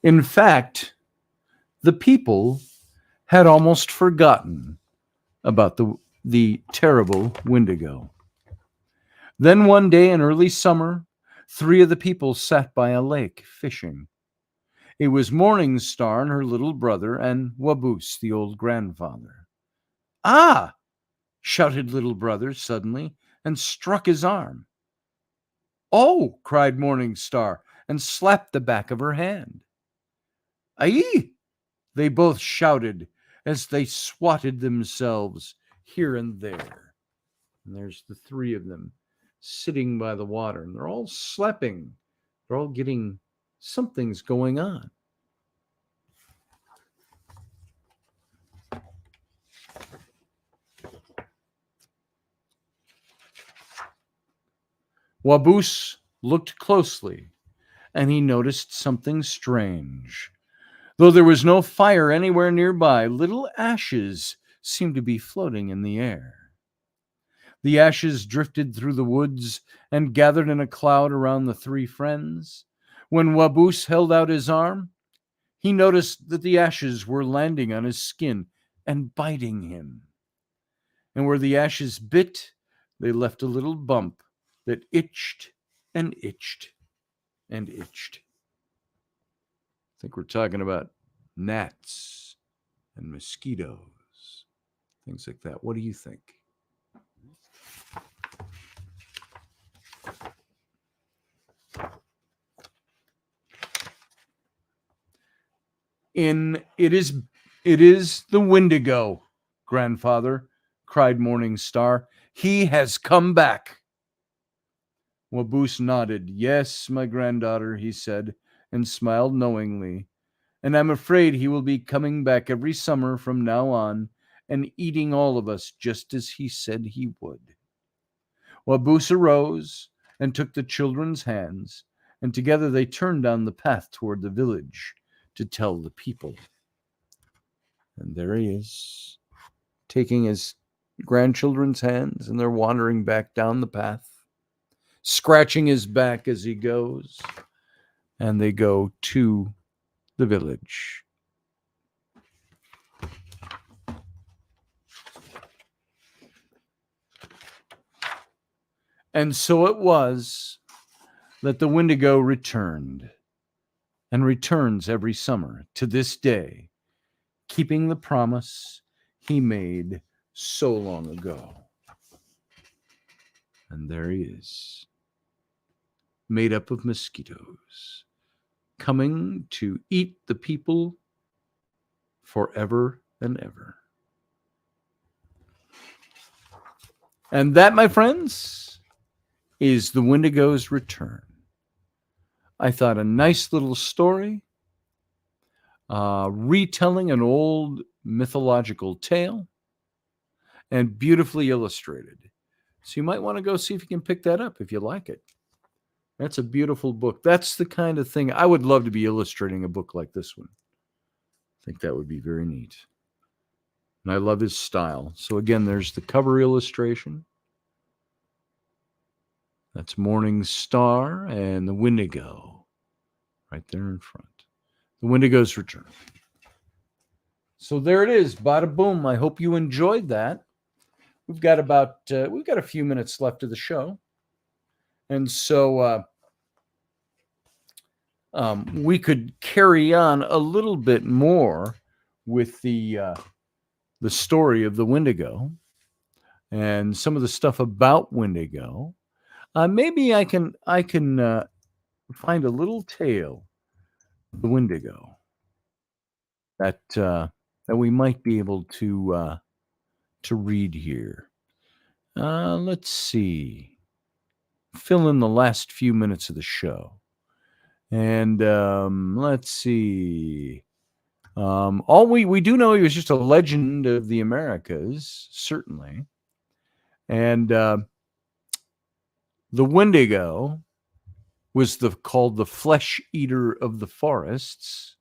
In fact, the people had almost forgotten about the terrible Windigo. Then one day in early summer, 3 of the people sat by a lake fishing. It was Morning Star and her little brother, and Waboose, the old grandfather. "Ah!" shouted little brother suddenly, and struck his arm. "Oh!" cried Morning Star, and slapped the back of her hand. "Aye!" they both shouted as they swatted themselves here and there. And there's the 3 of them sitting by the water, and they're all slapping. They're all getting, something's going on. Waboose looked closely, and he noticed something strange. Though there was no fire anywhere nearby, little ashes seemed to be floating in the air. The ashes drifted through the woods and gathered in a cloud around the 3 friends. When Waboose held out his arm, he noticed that the ashes were landing on his skin and biting him. And where the ashes bit, they left a little bump that itched and itched and itched. I think we're talking about gnats and mosquitoes, things like that. What do you think? It is the Windigo, grandfather, cried Morning Star. He has come back. Waboose nodded. "Yes, my granddaughter," he said, and smiled knowingly. "And I'm afraid he will be coming back every summer from now on and eating all of us just as he said he would." Waboose arose and took the children's hands, and together they turned down the path toward the village to tell the people. And there he is, taking his grandchildren's hands, and they're wandering back down the path, scratching his back as he goes, and they go to the village. And so it was that the Windigo returned, and returns every summer to this day, keeping the promise he made so long ago. And there he is, made up of mosquitoes, coming to eat the people forever and ever. And that, my friends, is the Windigo's return. I thought a nice little story, retelling an old mythological tale, and beautifully illustrated. So you might want to go see if you can pick that up if you like it. That's a beautiful book. That's the kind of thing I would love to be illustrating, a book like this one. I think that would be very neat. And I love his style. So again, there's the cover illustration. That's Morning Star and the Windigo right there in front. The Windigo's return. So there it is, bada boom. I hope you enjoyed that. We've got a few minutes left of the show, and so we could carry on a little bit more with the story of the Windigo and some of the stuff about Windigo. Maybe I can find a little tale of the Windigo that we might be able to read here. Let's see. Fill in the last few minutes of the show. And let's see. All we do know, he was just a legend of the Americas, certainly. And the Windigo was called the flesh eater of the forests.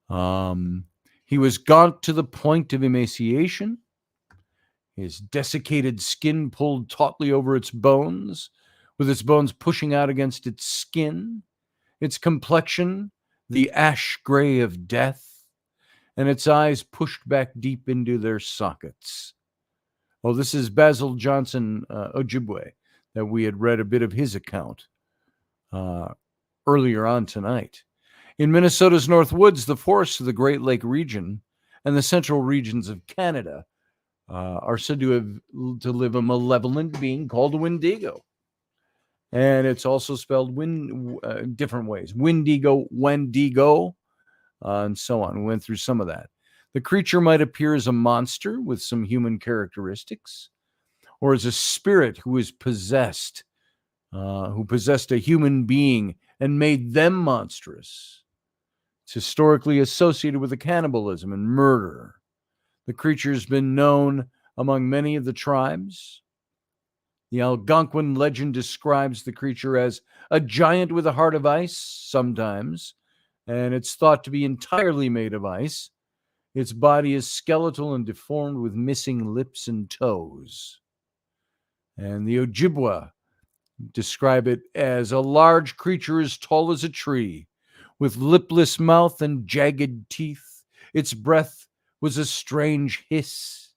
He was gaunt to the point of emaciation, his desiccated skin pulled tautly over its bones, with its bones pushing out against its skin, its complexion the ash gray of death, and its eyes pushed back deep into their sockets. Oh, this is Basil Johnson Ojibwe, that we had read a bit of his account earlier on tonight. In Minnesota's Northwoods, the forests of the Great Lake region and the central regions of Canada are said to live a malevolent being called a Windigo. And it's also spelled different ways. Windigo, Wendigo, and so on. We went through some of that. The creature might appear as a monster with some human characteristics, or as a spirit who is possessed, who possessed a human being and made them monstrous. It's historically associated with cannibalism and murder. The creature has been known among many of the tribes. The Algonquin legend describes the creature as a giant with a heart of ice, sometimes, and it's thought to be entirely made of ice. Its body is skeletal and deformed with missing lips and toes. And the Ojibwe describe it as a large creature as tall as a tree, with lipless mouth and jagged teeth. Its breath was a strange hiss,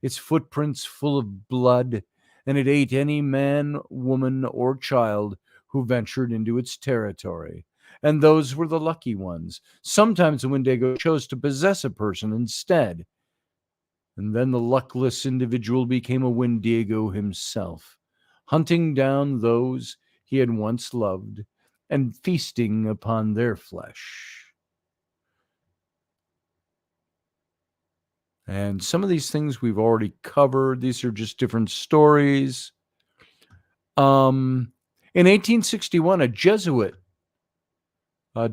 its footprints full of blood, and it ate any man, woman, or child who ventured into its territory. And those were the lucky ones. Sometimes the Windigo chose to possess a person instead. And then the luckless individual became a Windigo himself, hunting down those he had once loved and feasting upon their flesh. And some of these things we've already covered. These are just different stories. In 1861, a Jesuit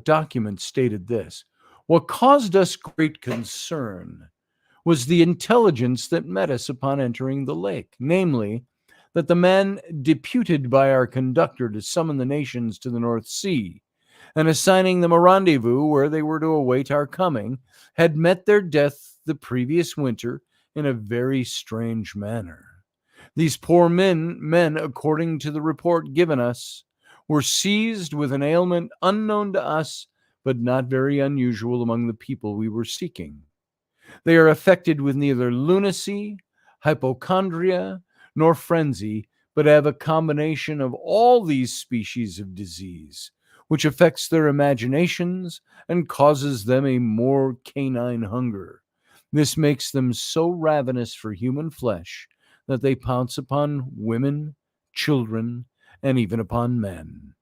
document stated this: "What caused us great concern was the intelligence that met us upon entering the lake, namely, that the man deputed by our conductor to summon the nations to the North Sea, and assigning them a rendezvous where they were to await our coming, had met their death the previous winter in a very strange manner. These poor men, according to the report given us, were seized with an ailment unknown to us, but not very unusual among the people we were seeking. They are affected with neither lunacy, hypochondria, nor frenzy, but have a combination of all these species of disease, which affects their imaginations and causes them a more canine hunger. This makes them so ravenous for human flesh that they pounce upon women, children, and even upon men,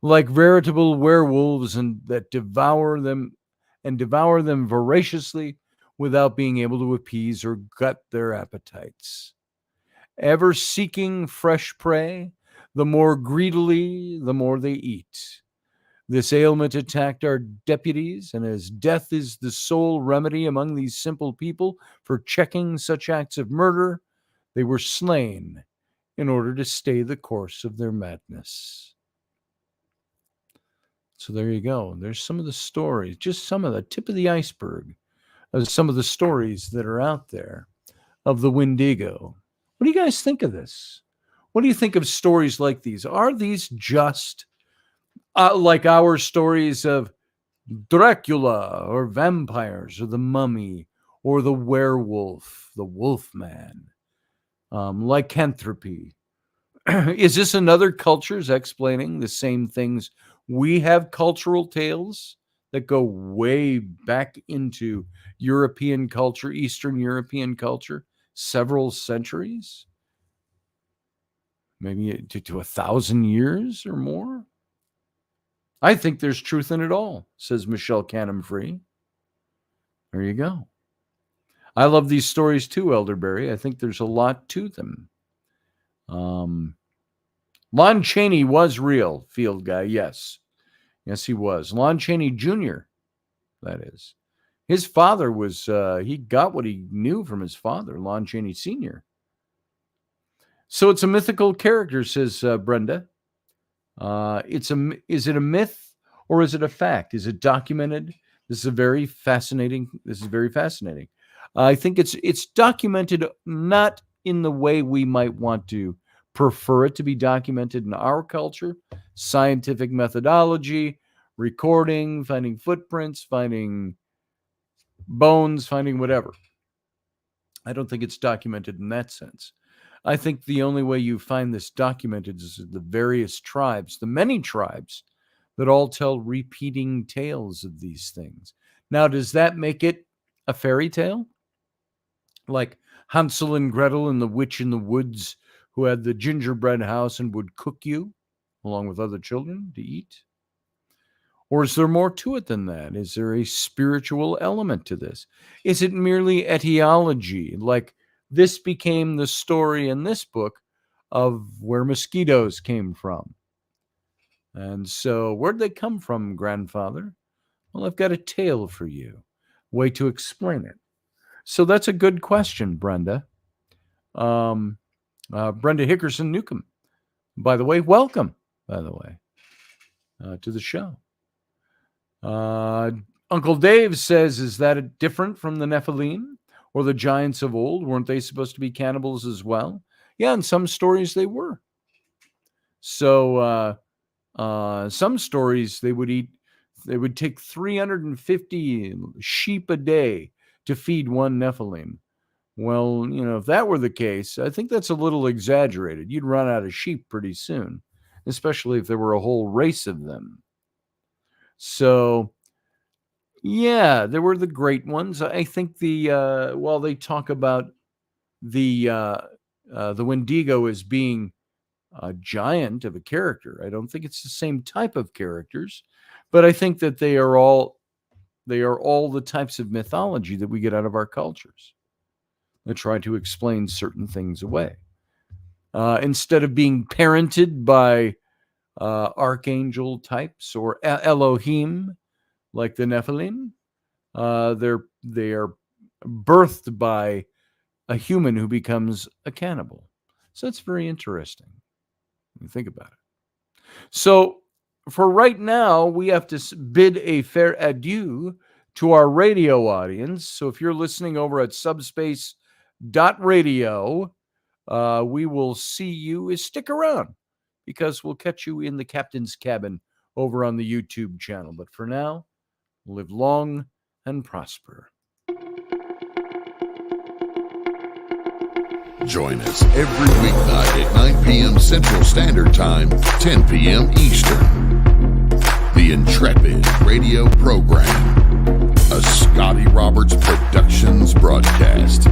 like veritable werewolves, and that devour them voraciously without being able to appease or gut their appetites. Ever seeking fresh prey, the more greedily, the more they eat. This ailment attacked our deputies, and as death is the sole remedy among these simple people for checking such acts of murder, they were slain in order to stay the course of their madness." So there you go. There's some of the stories, just some of the tip of the iceberg of some of the stories that are out there of the Windigo. What do you guys think of this? What do you think of stories like these? Are these just like our stories of Dracula or vampires or the mummy or the werewolf, the wolfman, lycanthropy? Is this another culture's explaining the same things? We have cultural tales that go way back into European culture, Eastern European culture, several centuries, maybe to 1,000 years or more. I think there's truth in it all, says Michelle Canham-Free. There you go. I love these stories too, Elderberry. I think there's a lot to them. Lon Chaney was real, field guy. Yes, he was. Lon Chaney Jr., that is. His father was, he got what he knew from his father, Lon Chaney Sr. So it's a mythical character, says Brenda. Is it a myth or is it a fact? Is it documented This is very fascinating. I think it's documented not in the way we might want to prefer it to be documented in our culture. Scientific methodology, recording, finding footprints, finding bones, finding whatever. I don't think it's documented in that sense. I think the only way you find this documented is the various tribes, the many tribes that all tell repeating tales of these things. Now, does that make it a fairy tale? Like Hansel and Gretel and the Witch in the Woods, who had the gingerbread house and would cook you along with other children to eat? Or is there more to it than that? Is there a spiritual element to this? Is it merely etiology? Like this became the story in this book of where mosquitoes came from. And so where'd they come from, grandfather? Well, I've got a tale for you. Way to explain it. So that's a good question, Brenda. Brenda Hickerson Newcomb. By the way, welcome, to the show. Uncle Dave says, is that different from the Nephilim or the giants of old? Weren't they supposed to be cannibals as well? Yeah, in some stories they were. So some stories they would take 350 sheep a day to feed one Nephilim. Well, if that were the case, I think that's a little exaggerated. You'd run out of sheep pretty soon, especially if there were a whole race of them. So, yeah, there were the great ones. I think while they talk about the Windigo as being a giant of a character, I don't think it's the same type of characters, but I think that they are all the types of mythology that we get out of our cultures that try to explain certain things away. Instead of being parented by archangel types or Elohim, like the Nephilim, they are birthed by a human who becomes a cannibal. So that's very interesting when you think about it. So for right now, we have to bid a fair adieu to our radio audience. So if you're listening over at subspace.radio, we will see you. Stick around, because we'll catch you in the captain's cabin over on the YouTube channel. But for now, live long and prosper. Join us every weeknight at 9 p.m. Central Standard Time, 10 p.m. Eastern. The Intrepid radio program, a Scotty Roberts Productions broadcast.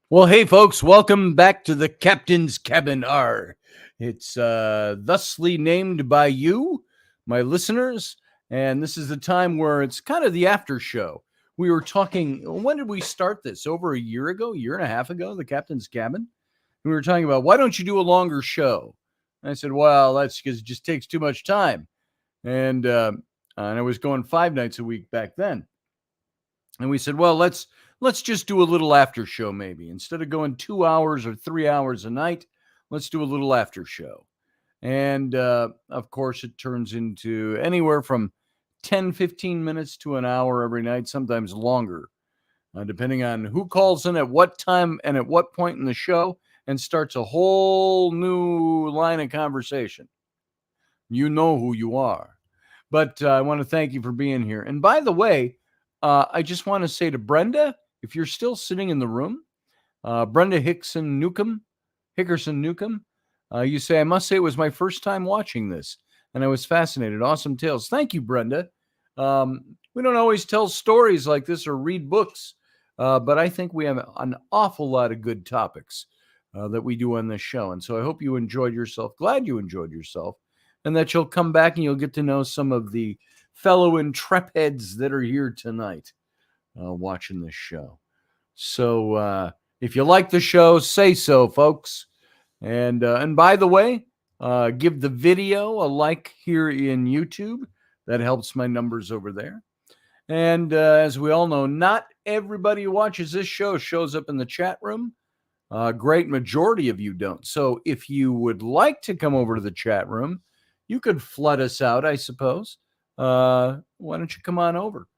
Well, hey, folks, welcome back to the Captain's Cabin. It's thusly named by you, my listeners, and this is the time where it's kind of the after show. We were talking, when did we start this? Over a year and a half ago, the Captain's Cabin? We were talking about, why don't you do a longer show? And I said, well, that's because it just takes too much time. And I was going 5 nights a week back then. And we said, well, let's just do a little after show maybe. Instead of going 2 hours or 3 hours a night, let's do a little after show. And of course, it turns into anywhere from 10, 15 minutes to an hour every night, sometimes longer, depending on who calls in at what time and at what point in the show, and starts a whole new line of conversation. You know who you are. But I want to thank you for being here. And by the way, I just want to say to Brenda, if you're still sitting in the room, Brenda Hickerson Newcomb, you say, I must say it was my first time watching this, and I was fascinated. Awesome tales. Thank you, Brenda. We don't always tell stories like this or read books, but I think we have an awful lot of good topics that we do on this show. And so I hope you enjoyed yourself. Glad you enjoyed yourself, and that you'll come back and you'll get to know some of the fellow Intrepids that are here tonight watching this show. So if you like the show, say so, folks. And by the way, give the video a like here in YouTube. That helps my numbers over there. And as we all know, not everybody who watches this show shows up in the chat room. A great majority of you don't. So if you would like to come over to the chat room, you could flood us out, I suppose. Why don't you come on over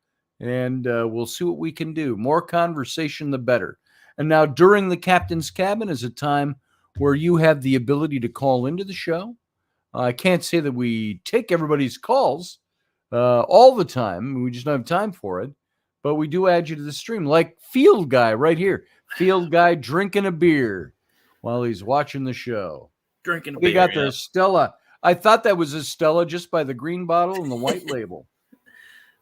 and we'll see what we can do. More conversation, the better. And now during the Captain's Cabin is a time where you have the ability to call into the show. I can't say that we take everybody's calls all the time. We just don't have time for it. But we do add you to the stream, like Field Guy right here. Field Guy drinking a beer while he's watching the show. Drinking a beer. We got yeah. the Stella. I thought that was a Stella just by the green bottle and the white label.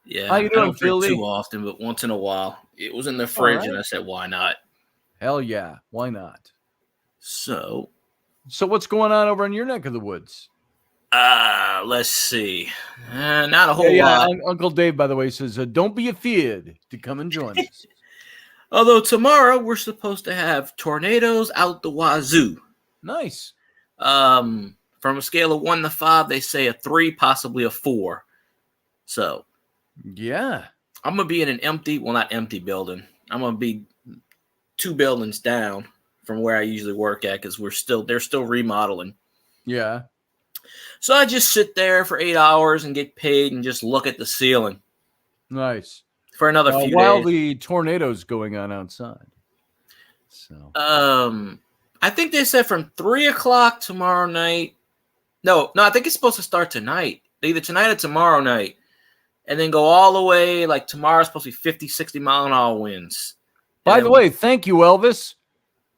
Yeah, how you doing, I don't drink Fieldy? too often, but once in a while. It was in the fridge, right. And I said, why not? Hell yeah, why not? So what's going on over in your neck of the woods? Let's see. Not a whole lot. Uncle Dave, by the way, says, don't be afeared to come and join us. Although tomorrow we're supposed to have tornadoes out the wazoo. Nice. From a scale of 1 to 5, they say a 3, possibly a 4. So, yeah, I'm gonna be in an not empty building. I'm gonna be 2 buildings down from where I usually work at because they're still remodeling. Yeah. So I just sit there for 8 hours and get paid and just look at the ceiling. Nice. For another few days. While the tornado's going on outside. So. I think they said from 3 o'clock tomorrow night. No, I think it's supposed to start tonight. Either tonight or tomorrow night. And then go all the way, like tomorrow's supposed to be 50, 60 mile an hour winds. By the way, thank you, Elvis.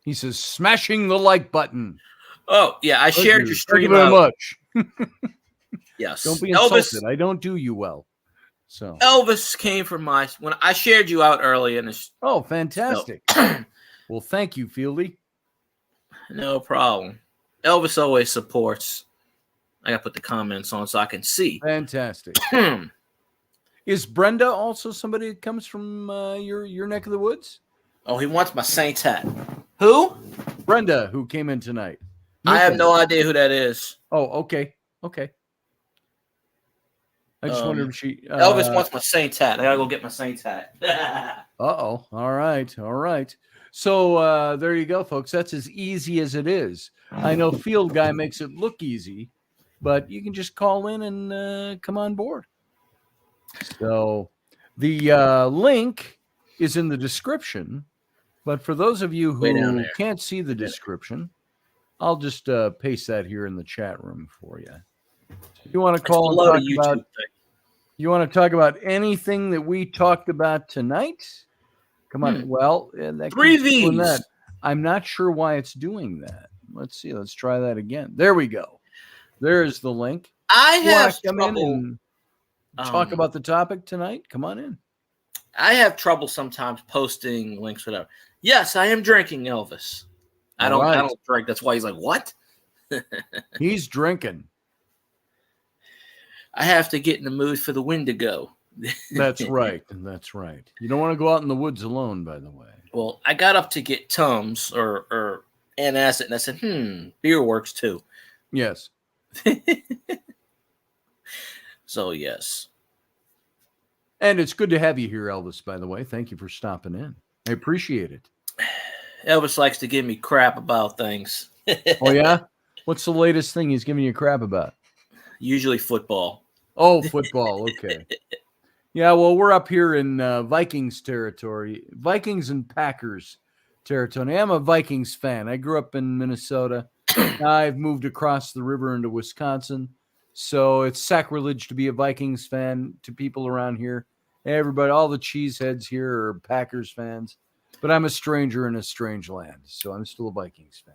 He says, smashing the like button. Oh, yeah, I shared your stream. Thank you very much. Yes. Don't be insulted. I don't do you well. So Elvis came from when I shared you out early. Oh, fantastic. So. Well, thank you, Fieldy. No problem. Elvis always supports. I got to put the comments on so I can see. Fantastic. Is Brenda also somebody that comes from your neck of the woods? Oh, he wants my Saints hat. Who? Brenda, who came in tonight. I have no idea who that is. Oh, okay. I just wondered if she... Elvis wants my Saints hat. I got to go get my Saints hat. Uh-oh. All right. So there you go, folks. That's as easy as it is. I know Field Guy makes it look easy, but you can just call in and come on board. So the link is in the description, but for those of you who can't see the description, I'll just paste that here in the chat room for you. You want to call and talk about anything that we talked about tonight? Come on. Well, that 3 V's. That. I'm not sure why it's doing that. Let's see. Let's try that again. There we go. There's the link. I have come trouble. in and talk about the topic tonight. Come on in. I have trouble sometimes posting links, whatever. Yes, I am drinking, Elvis. I All right. don't drink. That's why he's like, what? He's drinking. I have to get in the mood for the Windigo. That's right. That's right. You don't want to go out in the woods alone, by the way. Well, I got up to get Tums or antacid, and I said, beer works too. Yes. So, yes. And it's good to have you here, Elvis, by the way. Thank you for stopping in. I appreciate it. Elvis likes to give me crap about things. Oh, yeah? What's the latest thing he's giving you crap about? Usually football. Oh, football. Okay. Yeah, well, we're up here in Vikings territory. Vikings and Packers territory. I'm a Vikings fan. I grew up in Minnesota. I've moved across the river into Wisconsin. So it's sacrilege to be a Vikings fan to people around here. Everybody, all the cheeseheads here are Packers fans. But I'm a stranger in a strange land. So I'm still a Vikings fan.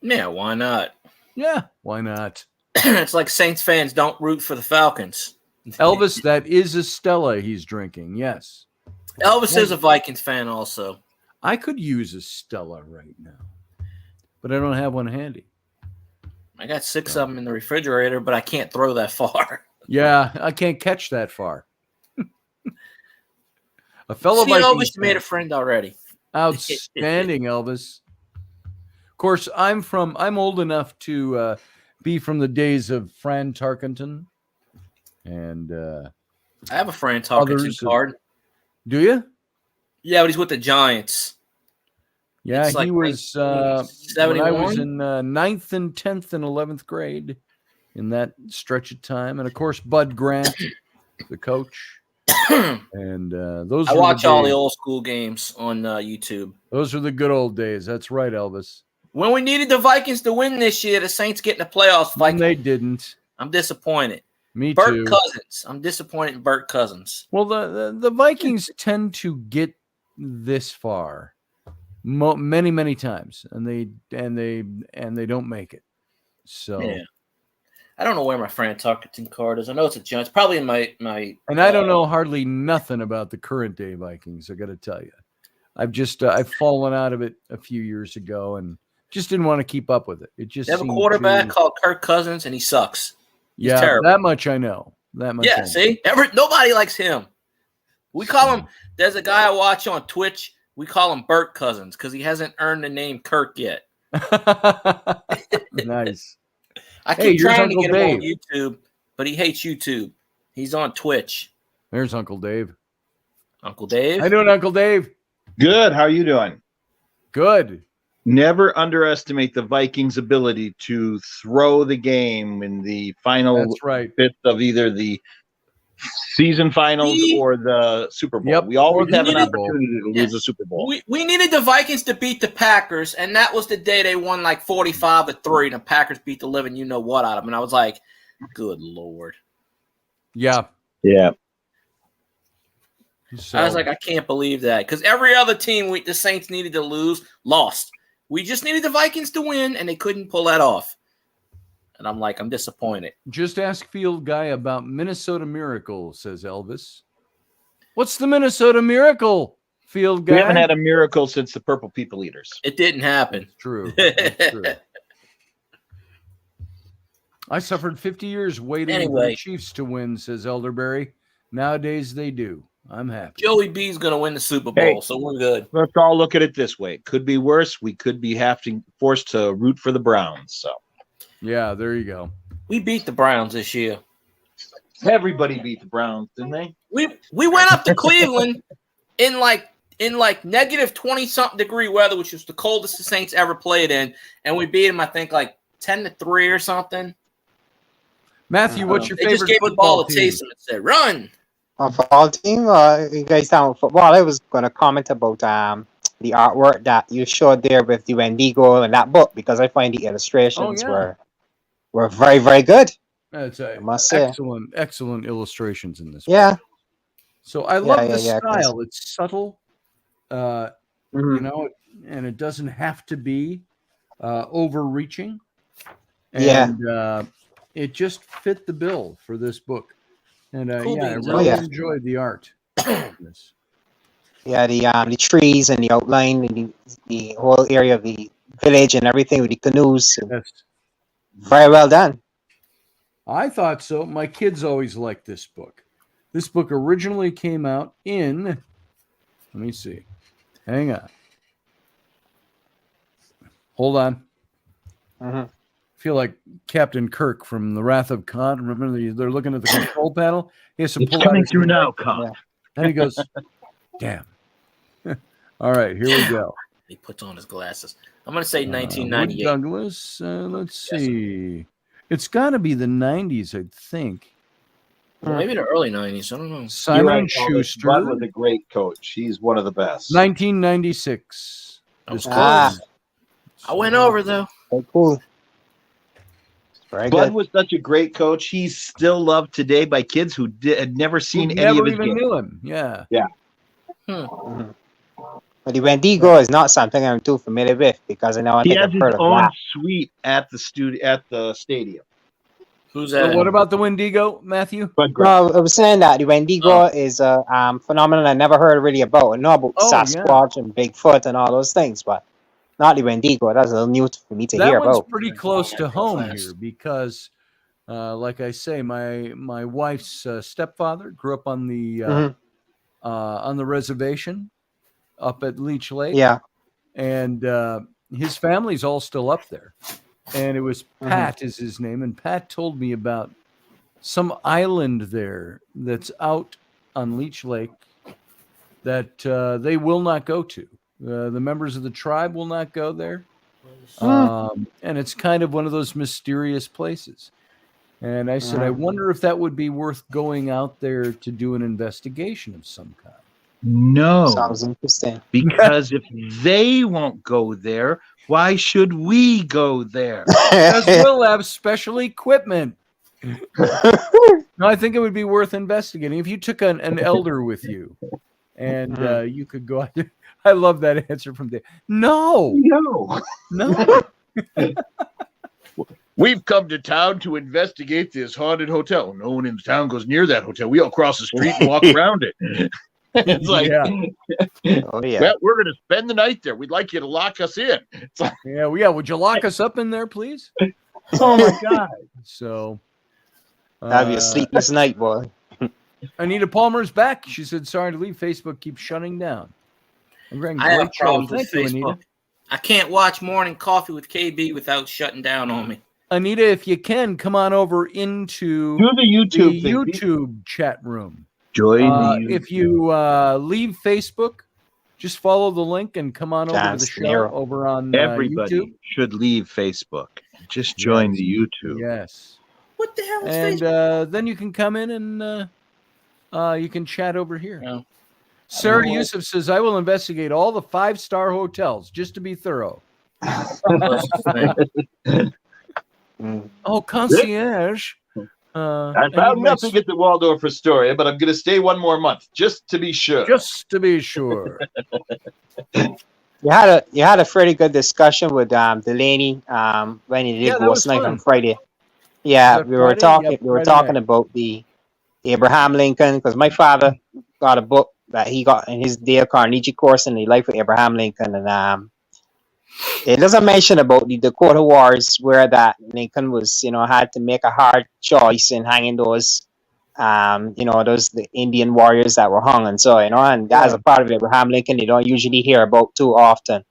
Yeah, why not? Yeah, why not? It's like Saints fans don't root for the Falcons. Elvis, that is a Stella he's drinking. Yes. Elvis is a Vikings fan also. I could use a Stella right now, but I don't have one handy. I got 6 of them in the refrigerator, but I can't throw that far. Yeah, I can't catch that far. A fellow Vikings Elvis fan. made a friend already. Outstanding, Elvis. Of course, I'm old enough to be from the days of Fran Tarkenton. And I have a Fran Tarkenton card. Do you? Yeah, but he's with the Giants. Yeah, it's he was when I was in 9th and 10th and 11th grade in that stretch of time. And, of course, Bud Grant, the coach. And those. I watch all the old school games on YouTube. Those are the good old days. That's right, Elvis. When we needed the Vikings to win this year, the Saints get in the playoffs. Vikings. They didn't. I'm disappointed. Me Burt too. Cousins. I'm disappointed in Burt Cousins. Well, the Vikings tend to get this far many times, and they don't make it. So yeah. I don't know where my Fran Tarkenton card is. I know it's a Giants. Probably in my. And I don't know hardly nothing about the current day Vikings. I got to tell you, I've fallen out of it a few years ago, and just didn't want to keep up with it. It just they have a quarterback called Kirk Cousins, and he sucks. He's terrible. That much I know. See, nobody likes him. We call him. There's a guy I watch on Twitch. We call him Burt Cousins because he hasn't earned the name Kirk yet. Nice. I keep trying to get him on YouTube, but he hates YouTube. He's on Twitch. There's Uncle Dave. Uncle Dave? How you doing, Uncle Dave? Good. How are you doing? Good. Never underestimate the Vikings' ability to throw the game in the final bit of either the season finals or the Super Bowl. Yep. We always have an opportunity to lose a Super Bowl. We needed the Vikings to beat the Packers, and that was the day they won like 45-3, and the Packers beat the living you-know-what out of them. And I was like, good Lord. Yeah. Yeah. So, I was like, I can't believe that. Because every other team the Saints needed to lose, lost. We just needed the Vikings to win, and they couldn't pull that off. And I'm like, I'm disappointed. Just ask Field Guy about Minnesota Miracle, says Elvis. What's the Minnesota Miracle, Field Guy? We haven't had a miracle since the Purple People Eaters. It didn't happen. It's true. It's true. I suffered 50 years waiting for the Chiefs to win, says Elderberry. Nowadays they do. I'm happy. Joey B's going to win the Super Bowl, so we're good. Let's all look at it this way. It could be worse. We could be forced to root for the Browns. So, yeah, there you go. We beat the Browns this year. Everybody beat the Browns, didn't they? We went up to Cleveland in like negative 20-something degree weather, which was the coldest the Saints ever played in, and we beat them, I think, like 10-3 or something. Matthew, what's your favorite just gave football the ball a taste and said, "Run." A football team? You guys down with football? I was going to comment about the artwork that you showed there with the Windigo and that book because I find the illustrations were very, very good. That's I must say. Excellent illustrations in this. Yeah. Book. So I love the style. It's subtle, you know, and it doesn't have to be overreaching. And it just fit the bill for this book. And I really enjoyed the art. Yeah, the trees and the outline and the whole area of the village and everything with the canoes. Yes. Very well done. I thought so. My kids always liked this book. This book originally came out in, let me see. Hang on. Hold on. Mm-hmm. I feel like Captain Kirk from The Wrath of Khan. Remember, they're looking at the control panel. He has to It's pull coming out through now, Khan. And he goes, damn. All right, here we go. He puts on his glasses. I'm going to say Wood 1998. Douglas, let's see. It's got to be the 90s, I think. Well, maybe the early 90s. I don't know. Simon Schuster. Bud was a great coach. He's one of the best. 1996. That was close. I went over, though. Oh, cool. Very Bud good. was such a great coach. He's still loved today by kids who had never seen any never of his even games. knew him. Yeah. Yeah. Mm-hmm. But the Windigo is not something I'm too familiar with because I know He think has I've his heard of own that. suite at the stadium. Who's So that? what about the Windigo, Matthew? No, I was saying that the Windigo is a phenomenon I never heard really about. I know about Sasquatch and Bigfoot and all those things, but not the Wendigo. That's a little new for me to hear That one's about. pretty close to home here because, like I say, my wife's stepfather grew up on the reservation up at Leech Lake. Yeah, and his family's all still up there. And it was Pat is his name, and Pat told me about some island there that's out on Leech Lake that they will not go to. The members of the tribe will not go there. And it's kind of one of those mysterious places. And I said, I wonder if that would be worth going out there to do an investigation of some kind. No. sounds interesting. Because if they won't go there, why should we go there? Because we'll have special equipment. No, I think it would be worth investigating. If you took an elder with you and you could go out there. I love that answer from Dave. No. We've come to town to investigate this haunted hotel. No one in the town goes near that hotel. We all cross the street and walk around it. It's like, well, we're going to spend the night there. We'd like you to lock us in. It's like, would you lock us up in there, please? Oh, my God. So. That'd be a sleepless night, boy. Anita Palmer's back. She said, sorry to leave. Facebook keeps shutting down. I have problems with Facebook. I can't watch Morning Coffee with KB without shutting down on me. Anita, if you can, come on over into the YouTube chat room. Join if you leave Facebook, just follow the link and come on over to the show over on Everybody YouTube. should leave Facebook. Just join the YouTube. Yes. What the hell is Facebook? And then you can come in and you can chat over here. No. Sarah Yusuf says, I will investigate all the 5-star hotels just to be thorough. Oh, concierge. I found nothing at the Waldorf Astoria, but I'm going to stay one more month just to be sure. Just to be sure. You had a pretty good discussion with Delaney when you did Ghost Night on Friday. Yeah, we were talking about the Abraham Lincoln because my father got a book that he got in his Dale Carnegie course in the life of Abraham Lincoln, and it doesn't mention about the Dakota Wars where that Lincoln was, had to make a hard choice in hanging those, the Indian warriors that were hung, and so and that's a part of Abraham Lincoln you don't usually hear about too often.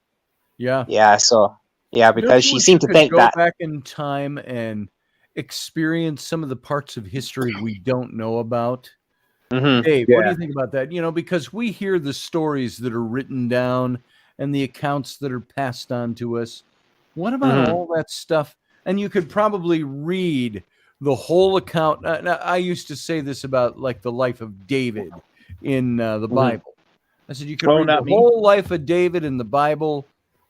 Yeah. So because she seemed to think go that back in time and experience some of the parts of history we don't know about. Dave, what do you think about that? Because we hear the stories that are written down and the accounts that are passed on to us. What about all that stuff? And you could probably read the whole account. I used to say this about like the life of David in the Bible. I said you could read the whole life of David in the Bible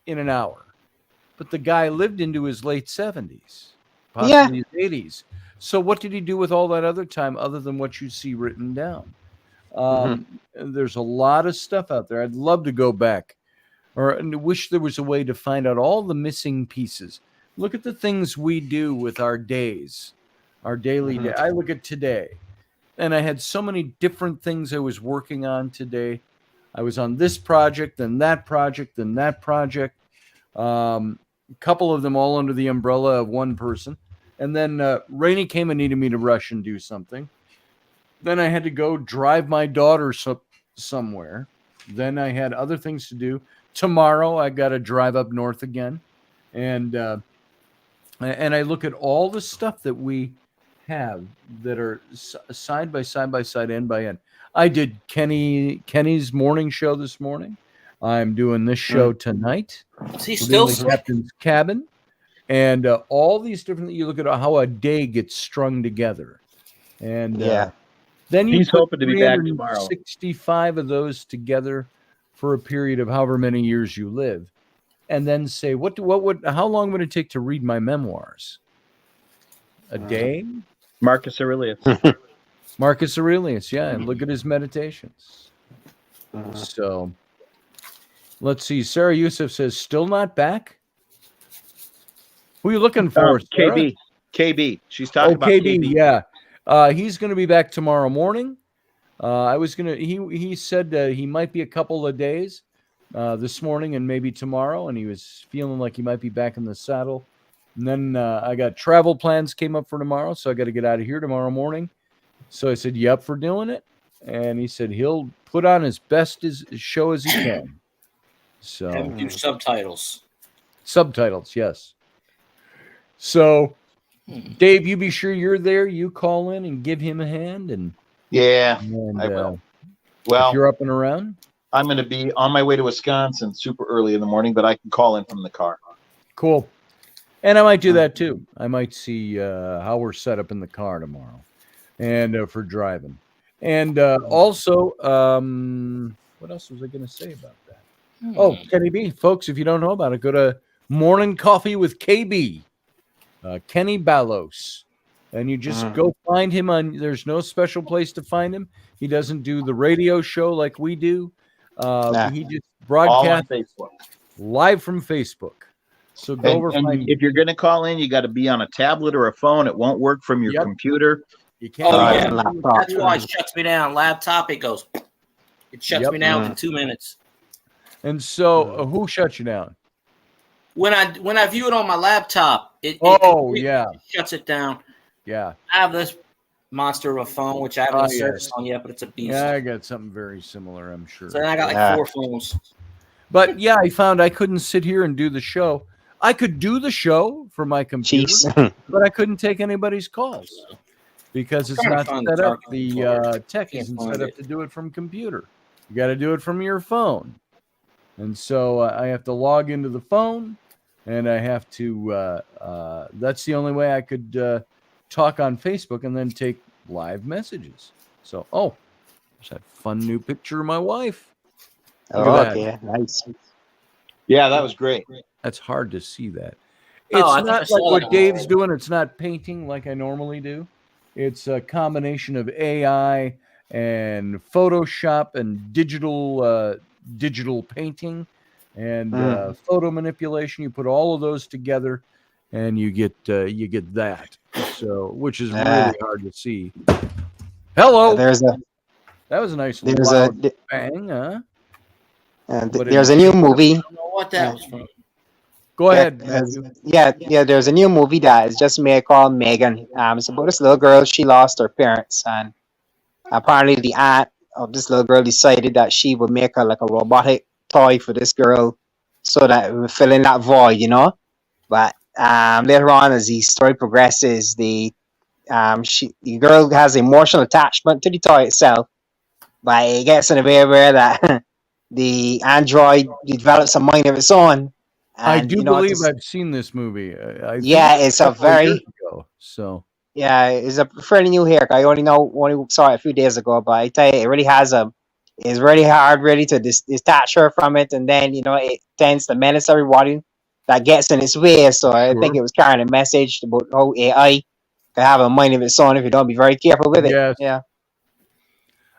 in an hour. But the guy lived into his late 70s, possibly his 80s. So what did he do with all that other time other than what you see written down? There's a lot of stuff out there. I'd love to go back or wish there was a way to find out all the missing pieces. Look at the things we do with our days, our daily day. I look at today, and I had so many different things I was working on today. I was on this project and that project and that project. A couple of them all under the umbrella of one person. And then Rainey came and needed me to rush and do something. Then I had to go drive my daughter somewhere. Then I had other things to do. Tomorrow I got to drive up north again. And I look at all the stuff that we have that are side by side, end by end. I did Kenny's morning show this morning. I'm doing this show tonight. Is he still in the captain's cabin? And all these different, you look at how a day gets strung together. And then he's hoping to be back tomorrow. 65 of those together for a period of however many years you live. And then say, how long would it take to read my memoirs? A day? Marcus Aurelius. Marcus Aurelius, yeah. And look at his meditations. So let's see. Sarah Youssef says, still not back? Who are you looking for? KB. She's talking about KB. Yeah. He's going to be back tomorrow morning. He said he might be a couple of days this morning and maybe tomorrow. And he was feeling like he might be back in the saddle. And then I got travel plans came up for tomorrow. So I got to get out of here tomorrow morning. So I said, you up for doing it? And he said he'll put on his best show as he can. So and do subtitles. Subtitles, yes. So, Dave, you be sure you're there. You call in and give him a hand. And I will. Well, if you're up and around. I'm going to be on my way to Wisconsin super early in the morning, but I can call in from the car. Cool. And I might do that too. I might see how we're set up in the car tomorrow and for driving. And also, what else was I going to say about that? Oh, Kenny B. Folks, if you don't know about it, go to Morning Coffee with KB. Kenny Ballos, and you just go find him there's no special place to find him. He doesn't do the radio show like we do. He just broadcasts live from Facebook. So go over. And if you're going to call in, you got to be on a tablet or a phone. It won't work from your computer. You can't. That's why it shuts me down. Laptop, it goes. It shuts me down in 2 minutes. And so, who shuts you down? When I view it on my laptop, it shuts it down. Yeah. I have this monster of a phone, which I haven't searched on yet, but it's a beast. Yeah, I got something very similar, I'm sure. So then I got like 4 phones. But yeah, I found I couldn't sit here and do the show. I could do the show from my computer, but I couldn't take anybody's calls because it's not set up. The tech isn't set up to do it from computer. You got to do it from your phone. And so I have to log into the phone. And I have to, that's the only way I could talk on Facebook and then take live messages. So, there's that fun new picture of my wife. Okay, nice. Yeah, that was great. That's hard to see that. It's not like what Dave's doing. It's not painting like I normally do. It's a combination of AI and Photoshop and digital painting. And photo manipulation, you put all of those together, and you get that. So, which is really hard to see. Hello. That was a nice loud bang, huh? There's a new movie. I don't know what that was from. Go ahead. There's a new movie that is just made called Megan. It's about this little girl. She lost her parents, and apparently the aunt of this little girl decided that she would make her like a robotic toy for this girl so that it would fill in that void, But later on, as the story progresses, the girl has emotional attachment to the toy itself, but it gets in a way where that the android develops a mind of its own. I do believe I've seen this movie. It's a very it's a fairly new hair. I only saw it a few days ago, but I tell you, it really has it's really hard really to detach her from it, and then it tends to menace everybody that gets in its way. So I think it was carrying a message about how AI can have a mind of its own if you don't be very careful with it. Yes. Yeah.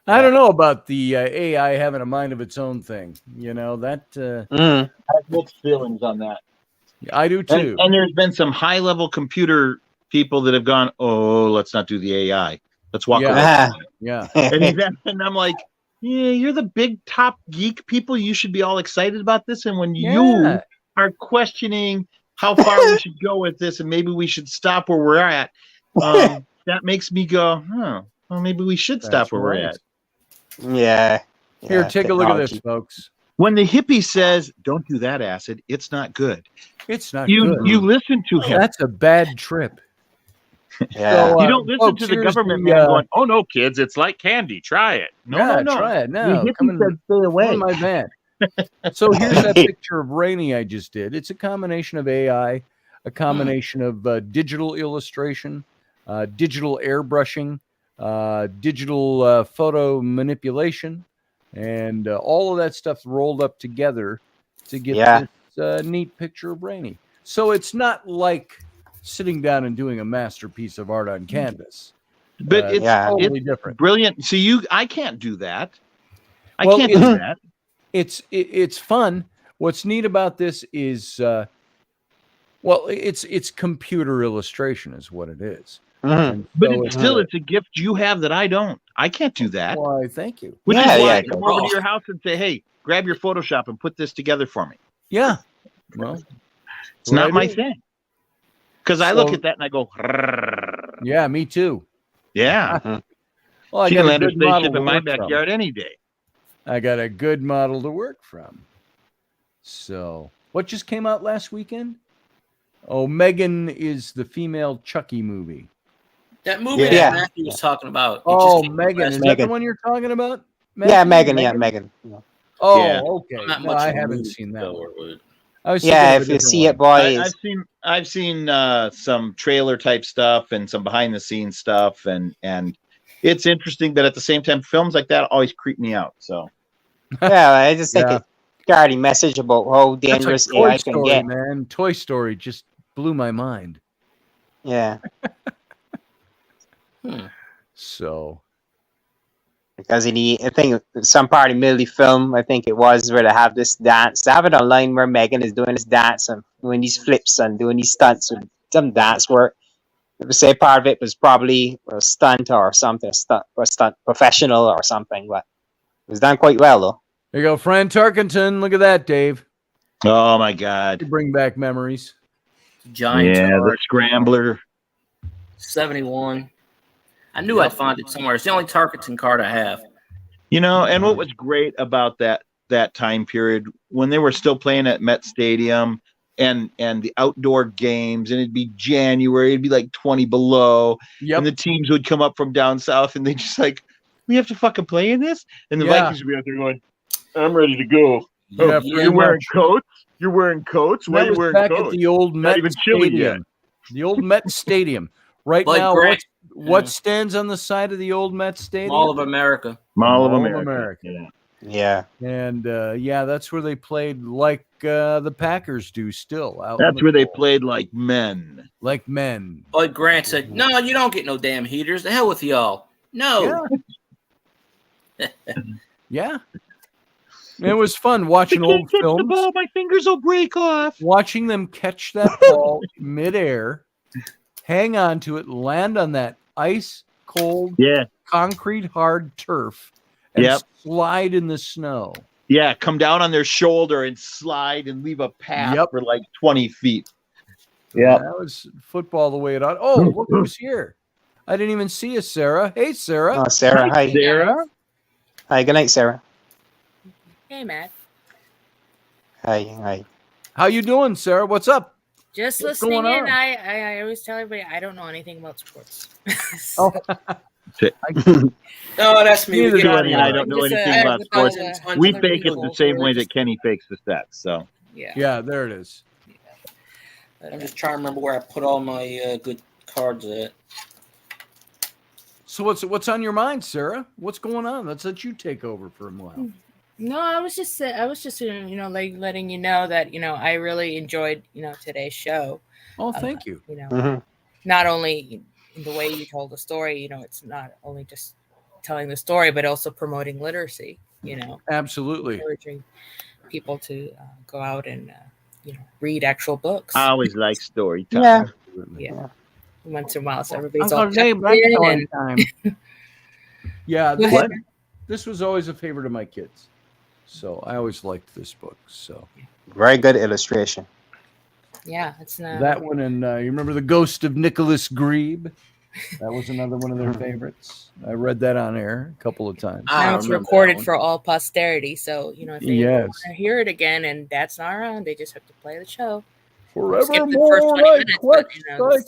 I don't know about the AI having a mind of its own thing. That I have mixed feelings on that. I do too. And there's been some high-level computer people that have gone, let's not do the AI. Let's walk away. Yeah. And I'm like, Yeah, you're the big top geek people. You should be all excited about this. And when you are questioning how far we should go with this and maybe we should stop where we're at, that makes me go, well, maybe we should stop where we're at. Yeah. Here, take a look at this, folks. When the hippie says, don't do that, acid, it's not good. It's not good. good. You listen to him. That's a bad trip. Yeah. So, you don't listen to the government man going, oh, no, kids, it's like candy. Try it. No. Try it. No, the hippie said, stay away. My van. So here's that picture of Rainy I just did. It's a combination of AI, a combination of digital illustration, digital airbrushing, digital photo manipulation, and all of that stuff rolled up together to get this neat picture of Rainy. So it's not like sitting down and doing a masterpiece of art on canvas. But it's totally different. Brilliant. See, I can't do that. I can't do that. It's fun. What's neat about this is, it's computer illustration is what it is. Mm-hmm. But it's a gift you have that I don't. I can't do that. Why, thank you. Which is why I come over to your house and say, hey, grab your Photoshop and put this together for me. Yeah. Well, it's not my thing. Because I look at that and I go, yeah, me too. Yeah. Well, I can got land a a good model spaceship to in my work backyard from. any day. I got a good model to work from. So, what just came out last weekend? Oh, Megan is the female Chucky movie. That movie that Matthew was talking about. Oh, Megan. Is that the one you're talking about? Matthew? Yeah, Megan. Yeah, Megan. Oh, okay. No, I haven't seen that one. If you see it, boys. I've seen some trailer type stuff and some behind the scenes stuff, and it's interesting, but at the same time, films like that always creep me out. So, I just think it's got a message about how dangerous AI can get. Man, Toy Story just blew my mind. Yeah. So, because I think some part of the film, I think it was where they have this dance. They have it online where Megan is doing this dance and doing these flips and doing these stunts and some dance work. They say part of it was probably a stunt or something, a stunt professional or something, but it was done quite well though. There you go, Fran Tarkenton. Look at that, Dave. Oh my God! To bring back memories. Giant. Yeah, the Scrambler. 71. I knew I'd find it somewhere. It's the only Tarkenton card I have. You know, and what was great about that time period when they were still playing at Met Stadium and the outdoor games, and it'd be January, it'd be like 20 below, and the teams would come up from down south, and they just like, we have to fucking play in this, and the Vikings would be out there going, I'm ready to go. Yeah, you're wearing coats. You're wearing coats. Why are you wearing back coats? At the old Met even chilly Stadium. yet. The old Met Stadium. Right like now, Grant, what stands on the side of the old Met Stadium? Mall of America. Mall of America. Yeah. And that's where they played like the Packers do still. That's where they played like men. Like men. Like Grant said, no, you don't get no damn heaters. The hell with y'all. No. Yeah. It was fun watching old films. The ball, my fingers will break off. Watching them catch that ball midair, hang on to it, land on that ice cold, concrete hard turf, and slide in the snow. Yeah, come down on their shoulder and slide and leave a path for like 20 feet. Yeah, that was football the way it ought. Oh, look who's here! I didn't even see you, Sarah. Hey, Sarah. Oh, Sarah. Hi, Sarah. Hi. Good night, Sarah. Hey, Matt. Hi. How you doing, Sarah? What's up? Just listening in. I always tell everybody I don't know anything about sports. Oh. No, that's me. I don't know anything about sports. We fake it the same way that Kenny fakes the stats. So yeah, there it is. I'm just trying to remember where I put all my good cards at. So what's on your mind, Sarah? What's going on? Let's let you take over for a while. No, I was just like letting you know that I really enjoyed today's show. Oh, thank you. Not only in the way you told the story, it's not only just telling the story, but also promoting literacy. Absolutely encouraging people to go out and read actual books. I always like story time. Yeah. Once in a while, so everybody's all time. Yeah. What? this was always a favorite of my kids. So I always liked this book. So Very good illustration. Yeah, it's not that one, and you remember The Ghost of Nicholas Grebe? That was another one of their favorites. I read that on air a couple of times. Now it's recorded for all posterity. So, if they want to hear it again and Dad's not around, they just have to play the show. Forevermore I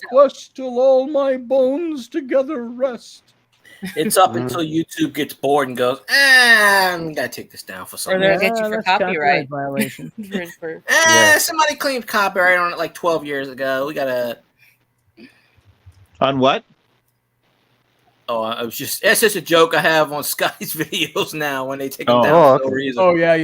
quest till all my bones together rest. It's up until YouTube gets bored and goes, we gotta take this down for something. Or they'll get you for copyright violation. Somebody claimed copyright on it like 12 years ago. We gotta. On what? Oh, it's just a joke I have on Scotty's videos now when they take them down for no reason. Oh yeah.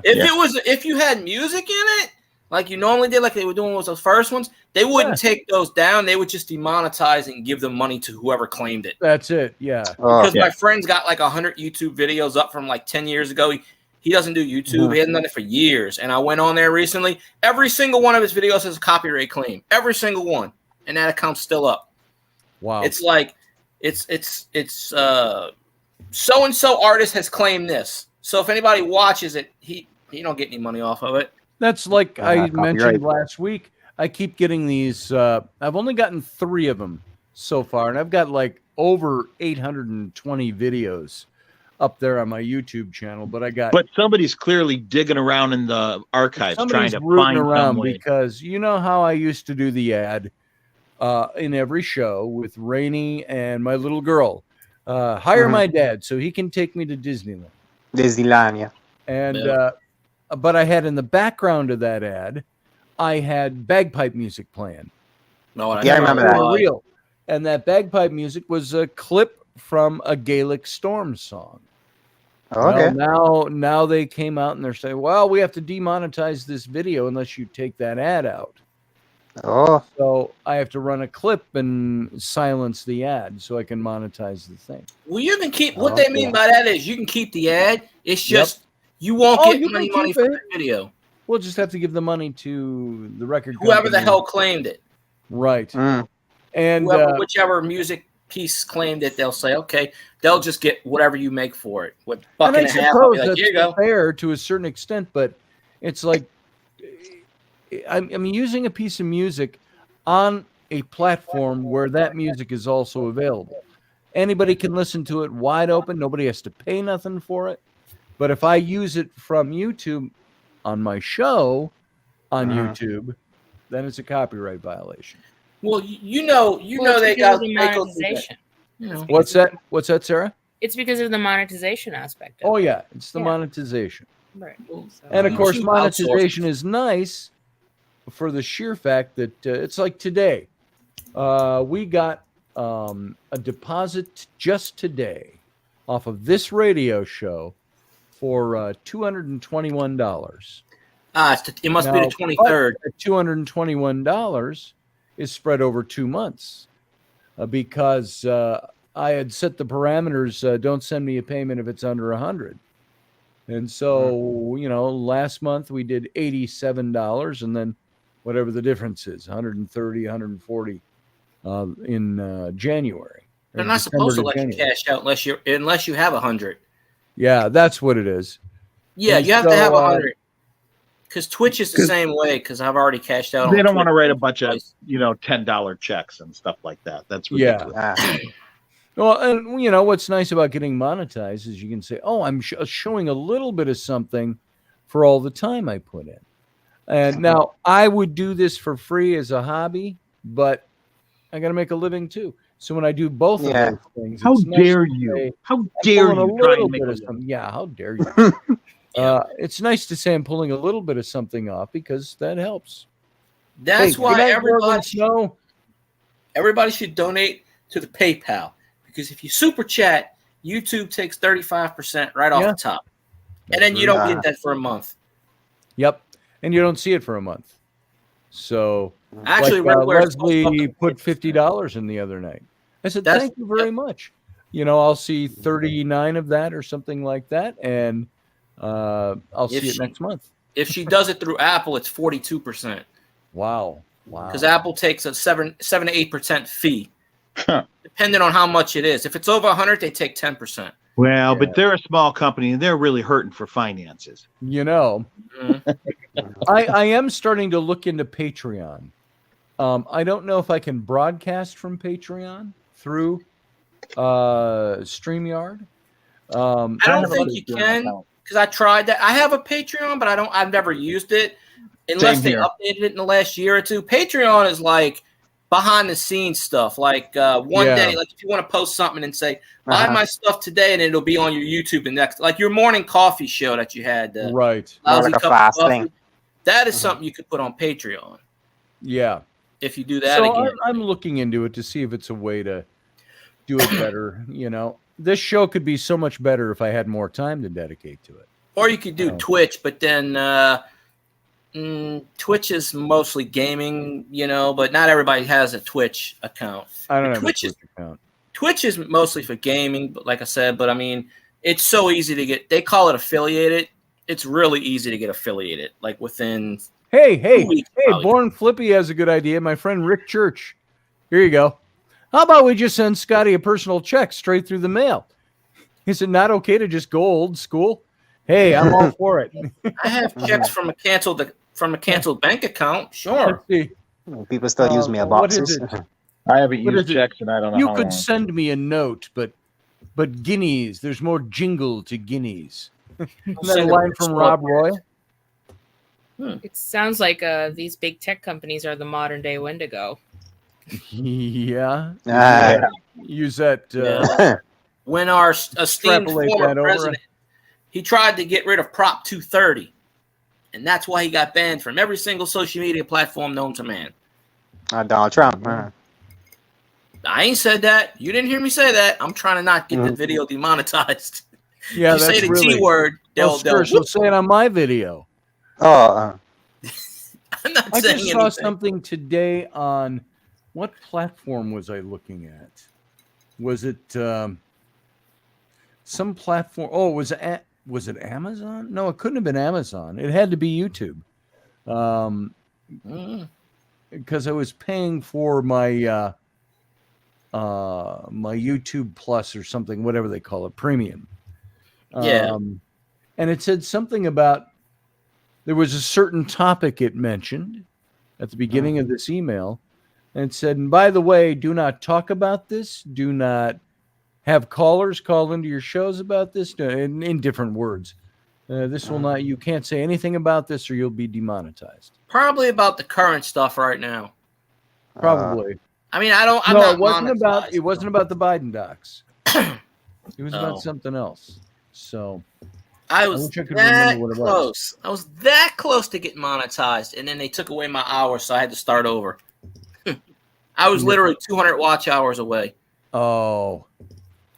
If you had music in it, like you normally did, like they were doing with those first ones, they wouldn't take those down. They would just demonetize and give the money to whoever claimed it. That's it. Yeah. Because my friend's got like 100 YouTube videos up from like 10 years ago. He doesn't do YouTube. He hasn't done it for years. And I went on there recently. Every single one of his videos has a copyright claim. Every single one. And that account's still up. Wow. It's like it's so-and-so artist has claimed this. So if anybody watches it, he don't get any money off of it. That's like I mentioned last week. I keep getting these. I've only gotten 3 of them so far, and I've got like over 820 videos up there on my YouTube channel. But somebody's clearly digging around in the archives trying to find around because you know how I used to do the ad in every show with Rainey and my little girl. Hire my dad so he can take me to Disneyland. Yeah. And but I had in the background of that ad, I had bagpipe music playing. No, I remember that. Real. And that bagpipe music was a clip from a Gaelic Storm song. Okay. Now they came out and they're saying, well, we have to demonetize this video unless you take that ad out. Oh. So I have to run a clip and silence the ad so I can monetize the thing. Well, you can keep what they mean by that is you can keep the ad. It's just you won't get money for the video. We'll just have to give the money to the record whoever company. the hell claimed it. Right. And whichever music piece claimed it, they'll say, okay, they'll just get whatever you make for it. With $1.50. And I suppose like, that's here you go. fair to a certain extent, but it's like I'm using a piece of music on a platform where that music is also available. Anybody can listen to it wide open. Nobody has to pay nothing for it. But if I use it from YouTube on my show on YouTube, then it's a copyright violation. Well, you know they got the monetization. What's that, Sarah? It's because of the monetization aspect. Oh yeah, it's the monetization. Right. And of course, monetization is nice for the sheer fact that it's like today. We got a deposit just today off of this radio show for $221. It must be the 23rd. $221 is spread over 2 months because I had set the parameters. Don't send me a payment if it's under 100. And so, last month we did $87 and then whatever the difference is, 130, 140 in January. They're not supposed to let you cash out unless you have 100. Yeah, that's what it is. Yeah, you have to have 100. Because Twitch is the same way. Because I've already cashed out. They don't want to write a bunch of $10 checks and stuff like that. That's ridiculous. Yeah. Well, and what's nice about getting monetized is you can say, "Oh, I'm showing a little bit of something for all the time I put in." And now I would do this for free as a hobby, but I got to make a living too. So when I do both of those things, how dare you? How dare you try and make a living? Yeah, how dare you? It's nice to say I'm pulling a little bit of something off because that helps. That's why everybody should donate to the PayPal because if you super chat, YouTube takes 35% right off the top, and then you don't get that for a month. Yep, and you don't see it for a month. So actually, Leslie put $50 in the other night. I said, "Thank you very much." I'll see 39 of that or something like that, and I'll see it next month. If she does it through Apple, it's 42%. Wow. Because Apple takes a 7 to 8% fee, depending on how much it is. If it's over 100, they take 10%. Well, but they're a small company and they're really hurting for finances. You know, I am starting to look into Patreon. I don't know if I can broadcast from Patreon through StreamYard. I don't think you can, because I tried that. I have a Patreon, but I've never used it unless they updated it in the last year or two. Patreon is like behind the scenes stuff. Like one day, like if you want to post something and say, buy my stuff today, and it'll be on your YouTube the next, like your morning coffee show that you had. Right. Like a fast thing. That is something you could put on Patreon. Yeah. If you do that again. I'm looking into it to see if it's a way to do it better. You know, this show could be so much better if I had more time to dedicate to it. Or you could do Twitch, but then Twitch is mostly gaming, you know, but not everybody has a Twitch account. I don't have a Twitch account. Twitch is mostly for gaming, but like I said, but I mean, it's so easy to get. They call it affiliated. It's really easy to get affiliated, like within. Hey, Born Flippy has a good idea. My friend Rick Church. Here you go. How about we just send Scotty a personal check straight through the mail? Is it not okay to just go old school? Hey, I'm all for it. I have checks from a canceled bank account. Sure. People still use mailboxes. I haven't used checks, and I don't know. You could send me a note, but guineas. There's more jingle to guineas. Isn't that a line from Rob Roy? It sounds like these big tech companies are the modern day Windigo. Yeah. Use that. When our esteemed former president, he tried to get rid of Prop 230, and that's why he got banned from every single social media platform known to man. Donald Trump. I ain't said that. You didn't hear me say that. I'm trying to not get the video demonetized. Yeah, you say the T word, they'll say it on my video. Oh, I'm not I saying just saw anything. something today on what platform was I looking at? Was it some platform? Oh, was it Amazon? No, it couldn't have been Amazon. It had to be YouTube. Because I was paying for my my YouTube Plus or something, whatever they call it, premium. And it said something about there was a certain topic it mentioned at the beginning of this email, and it said, and by the way, do not talk about this. Do not have callers call into your shows about this in different words. This will not, you can't say anything about this or you'll be demonetized. Probably about the current stuff right now. Probably. I mean, I'm no, not it wasn't monetized. it wasn't about the Biden docs. It was about something else. So I was wish I could that remember what it close. I was that close to getting monetized, and then they took away my hours, so I had to start over. I was literally 200 watch hours away. Oh.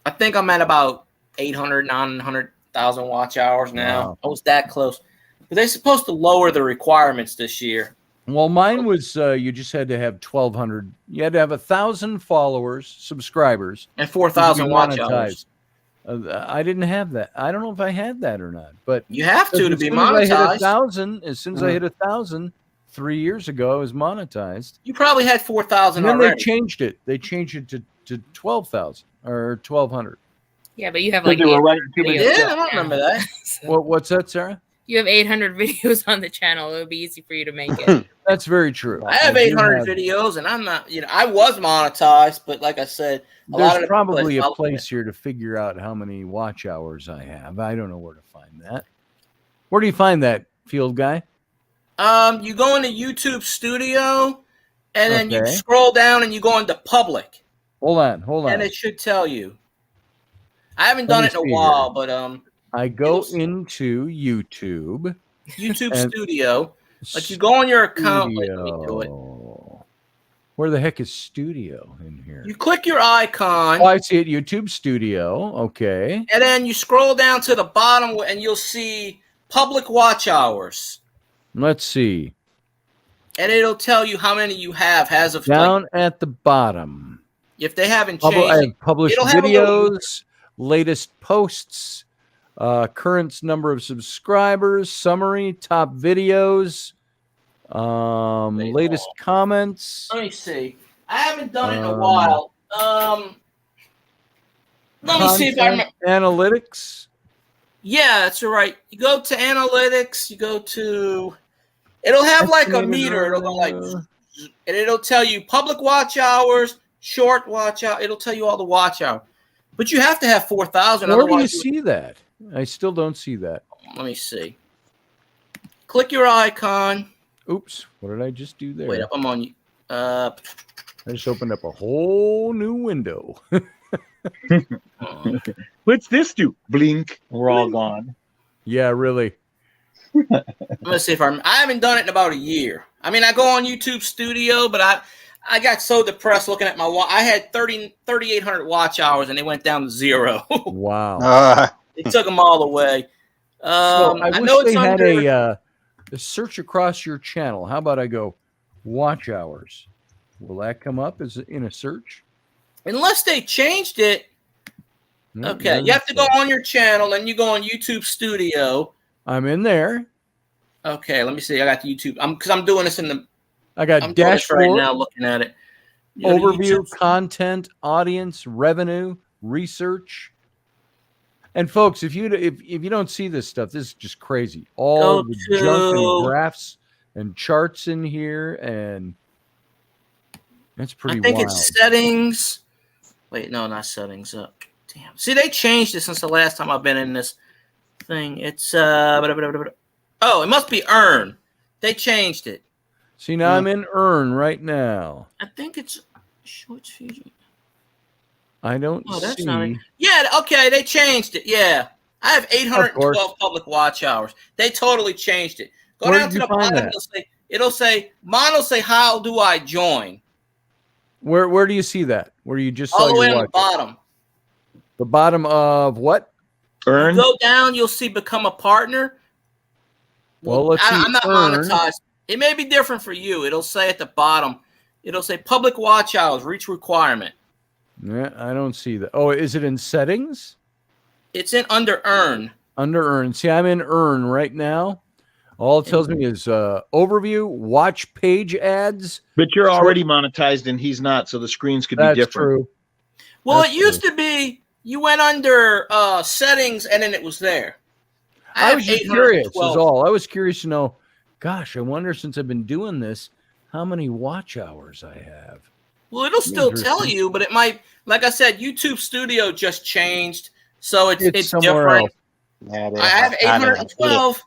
I think I'm at about 800, 900,000 watch hours now. Wow. I was that close. But they're supposed to lower the requirements this year. Well, mine was you just had to have 1,200. You had to have 1,000 followers, subscribers, and 4,000 watch hours. I didn't have that. I don't know if I had that or not, but you have to be monetized. As soon as I hit 1,000, 3 years ago, I was monetized. You probably had 4,000 already. already. They changed it. They changed it to 12,000 or 1,200. Yeah, but you have like I don't remember that. What's that, Sarah? You have 800 videos on the channel. It would be easy for you to make it. That's very true. I have 800 videos, and I'm not. I was monetized, but like I said, there's probably a place here to figure out how many watch hours I have. I don't know where to find that. Where do you find that, field guy? You go into YouTube Studio, and then you scroll down, and you go into Public. Hold on. And it should tell you. I haven't done it in a while, but I go into YouTube. YouTube Studio. Like you go on your account. Let me do it. Where the heck is Studio in here? You click your icon. Oh, I see it. YouTube Studio. Okay. And then you scroll down to the bottom, and you'll see public watch hours. Let's see. And it'll tell you how many you have as of down at the bottom. If they haven't changed, I have published videos, latest posts, current number of subscribers, summary, top videos, latest comments. Let me see. I haven't done it in a while. Let me see if I remember. Analytics. Yeah, that's right. You go to analytics. You go to. It'll have like a meter. It'll go like, and it'll tell you public watch hours, short watch hour. It'll tell you all the watch hour. But you have to have 4,000. Where do you see that? I still don't see that. Let me see. Click your icon. Oops, what did I just do there? Wait up, I'm on you. I just opened up a whole new window. What's this do? Blink. We're all gone. Yeah, really. I'm gonna see if I haven't done it in about a year. I mean, I go on YouTube Studio, but I got so depressed looking at my watch. I had 3,800 watch hours, and they went down to 0. Wow. They took them all away. So I wish know it's they had under... a search across your channel. How about I go watch hours? Will that come up as in a search? Unless they changed it. Okay, you have to go on your channel, and you go on YouTube Studio. I'm in there. Okay, let me see. I got the YouTube. Because I'm doing this in the. I got dashboard right now, looking at it. Overview, content, audience, revenue, research. And folks, if you don't see this stuff, this is just crazy. All the junk and graphs and charts in here, and that's pretty. I think wild. it's settings. Wait, no, not settings. Damn. See, they changed it since the last time I've been in this thing. It's oh, it must be earn. They changed it. See, now I'm in earn right now. I think it's short feed. I don't see. Not it. Yeah, okay, they changed it. Yeah. I have 812 public watch hours. They totally changed it. Go down to the bottom. It'll say, mine will say, how do I join? Where do you see that? Where you just saw all the way on watch? the bottom. The bottom of what? Earn. You go down, you'll see become a partner. Well, let's see. I'm not monetized. It may be different for you. It'll say at the bottom, it'll say public watch hours, reach requirement. Yeah, I don't see that. Oh, is it in settings? It's in under earn. Under earn. See, I'm in earn right now. All it tells me is overview, watch page ads. But you're already monetized and he's not, so the screens could be different. True. Well, it used to be you went under settings and then it was there. I was just curious, is all. I was curious to know, gosh, I wonder since I've been doing this, how many watch hours I have. Well, it'll still tell you, but it might, like I said, YouTube Studio just changed, so it's different. Yeah, I have 812.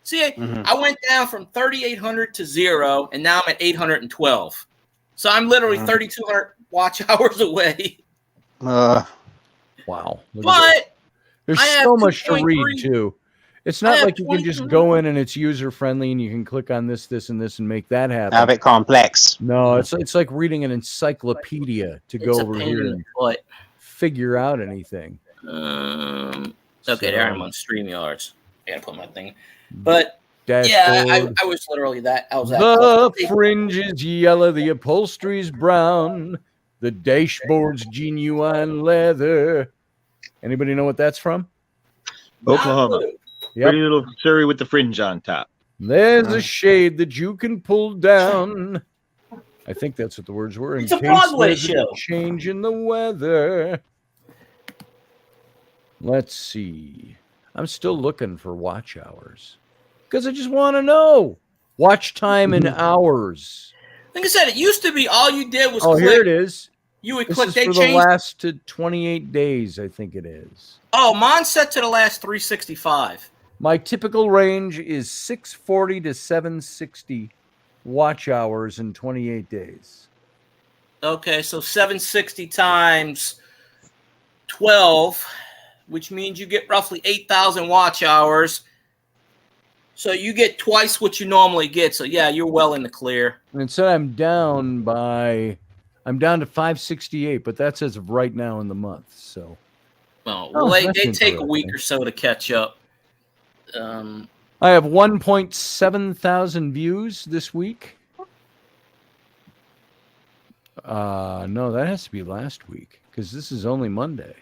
See, I went down from 3,800 to 0, and now I'm at 812. So I'm literally 3,200 watch hours away. Wow. But there's so much to read, too. It's not like you can just go in and it's user-friendly and you can click on this, this, and this and make that happen. A bit complex. No, it's like reading an encyclopedia to go over here and figure out anything. Okay, there I'm on StreamYards. I gotta put my thing. But yeah, I was literally that. I was the fringe is yellow, the upholstery's brown, the dashboard's genuine leather. Anybody know what that's from? Oklahoma. Yep. Pretty little Surrey with the fringe on top. There's a shade that you can pull down. I think that's what the words were. It's a Broadway show. Change in the weather. Let's see. I'm still looking for watch hours because I just want to know watch time in hours. Like I said, it used to be all you did was click. Here it is. You would this click. Is they for changed the last 28 days, I think it is. Oh, mine's set to the last 365. My typical range is 640 to 760 watch hours in 28 days. Okay, so 760 times 12, which means you get roughly 8,000 watch hours. So you get twice what you normally get. So yeah, you're well in the clear. And so I'm down to 568, but that's as of right now in the month. So, well, they take a week or so to catch up. I have 1.7 thousand views this week. No, that has to be last week because this is only Monday.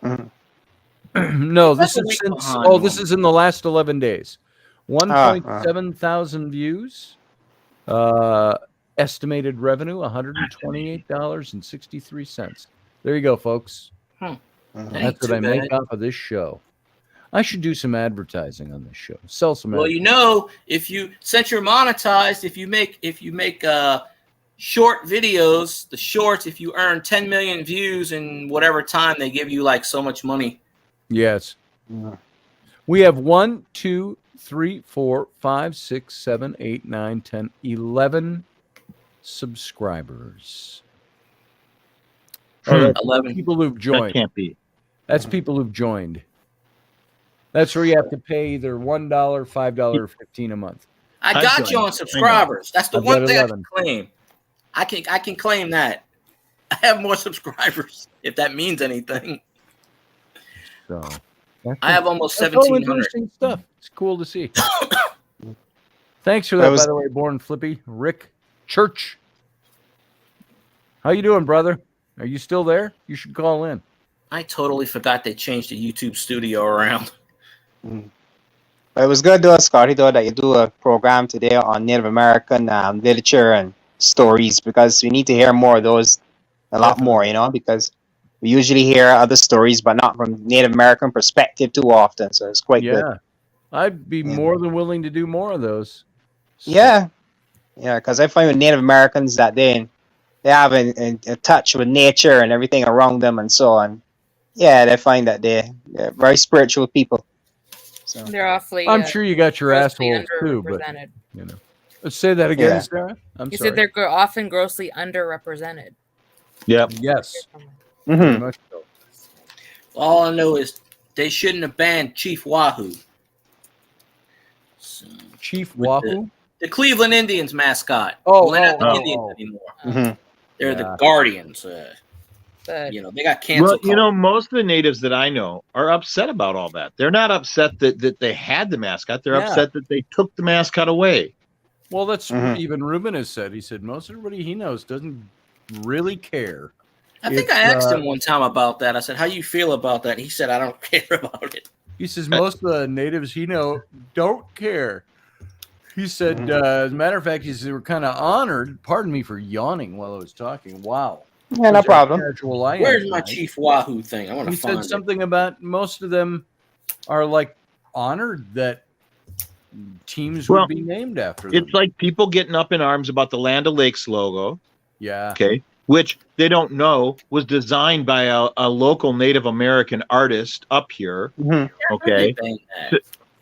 No, this is this is in the last 11 days. 1.7 thousand views. Estimated revenue $128.63. There you go, folks. That's what I make off of this show. I should do some advertising on this show. Sell some. Well, if you since you're monetized, if you make short videos, the shorts, if you earn 10 million views in whatever time, they give you like so much money. Yes. We have 1, 2, 3, 4, 5, 6, 7, 8, 9, 10, 11 subscribers. 11 people who've joined. That can't be. That's people who've joined. That's where you have to pay either $1, $5, or $15 a month. I got you on subscribers. That's the one thing 11. I can claim. I can claim that. I have more subscribers, if that means anything. So I have almost that's all 1,700. interesting stuff. It's cool to see. Thanks for that, by the way, Born Flippy. Rick Church. How you doing, brother? Are you still there? You should call in. I totally forgot they changed the YouTube studio around. But it was good, though, Scotty, though, that you do a program today on Native American literature and stories, because we need to hear more of those, a lot more, because we usually hear other stories, but not from Native American perspective too often. So it's quite good. I'd be more than willing to do more of those. So. Yeah, because I find with Native Americans that they have a touch with nature and everything around them and so on. Yeah, they find that they're very spiritual people. So they're awfully. I'm sure you got your assholes too, but let's say that again, Sarah. You said they're often grossly underrepresented. Yep. Yes. Mm-hmm. Much so. All I know is they shouldn't have banned Chief Wahoo. So, Chief Wahoo? The Cleveland Indians mascot. Indians anymore. Mm-hmm. They're the Guardians. They got canceled. Well, most of the natives that I know are upset about all that. They're not upset that they had the mascot. They're upset that they took the mascot away. Well, that's even Ruben has said. He said most everybody he knows doesn't really care. I think I asked him one time about that. I said, "How you feel about that?" He said, "I don't care about it." He says most of the natives he knows don't care. He said, as a matter of fact, he said they were kind of honored. Pardon me for yawning while I was talking. Wow. Yeah, no problem. Where's my Chief Wahoo thing? I want to find it. He said something about most of them are like honored that teams would be named after them. It's like people getting up in arms about the Land O'Lakes logo. Yeah. Okay. Which they don't know was designed by a local Native American artist up here. Mm-hmm. Okay.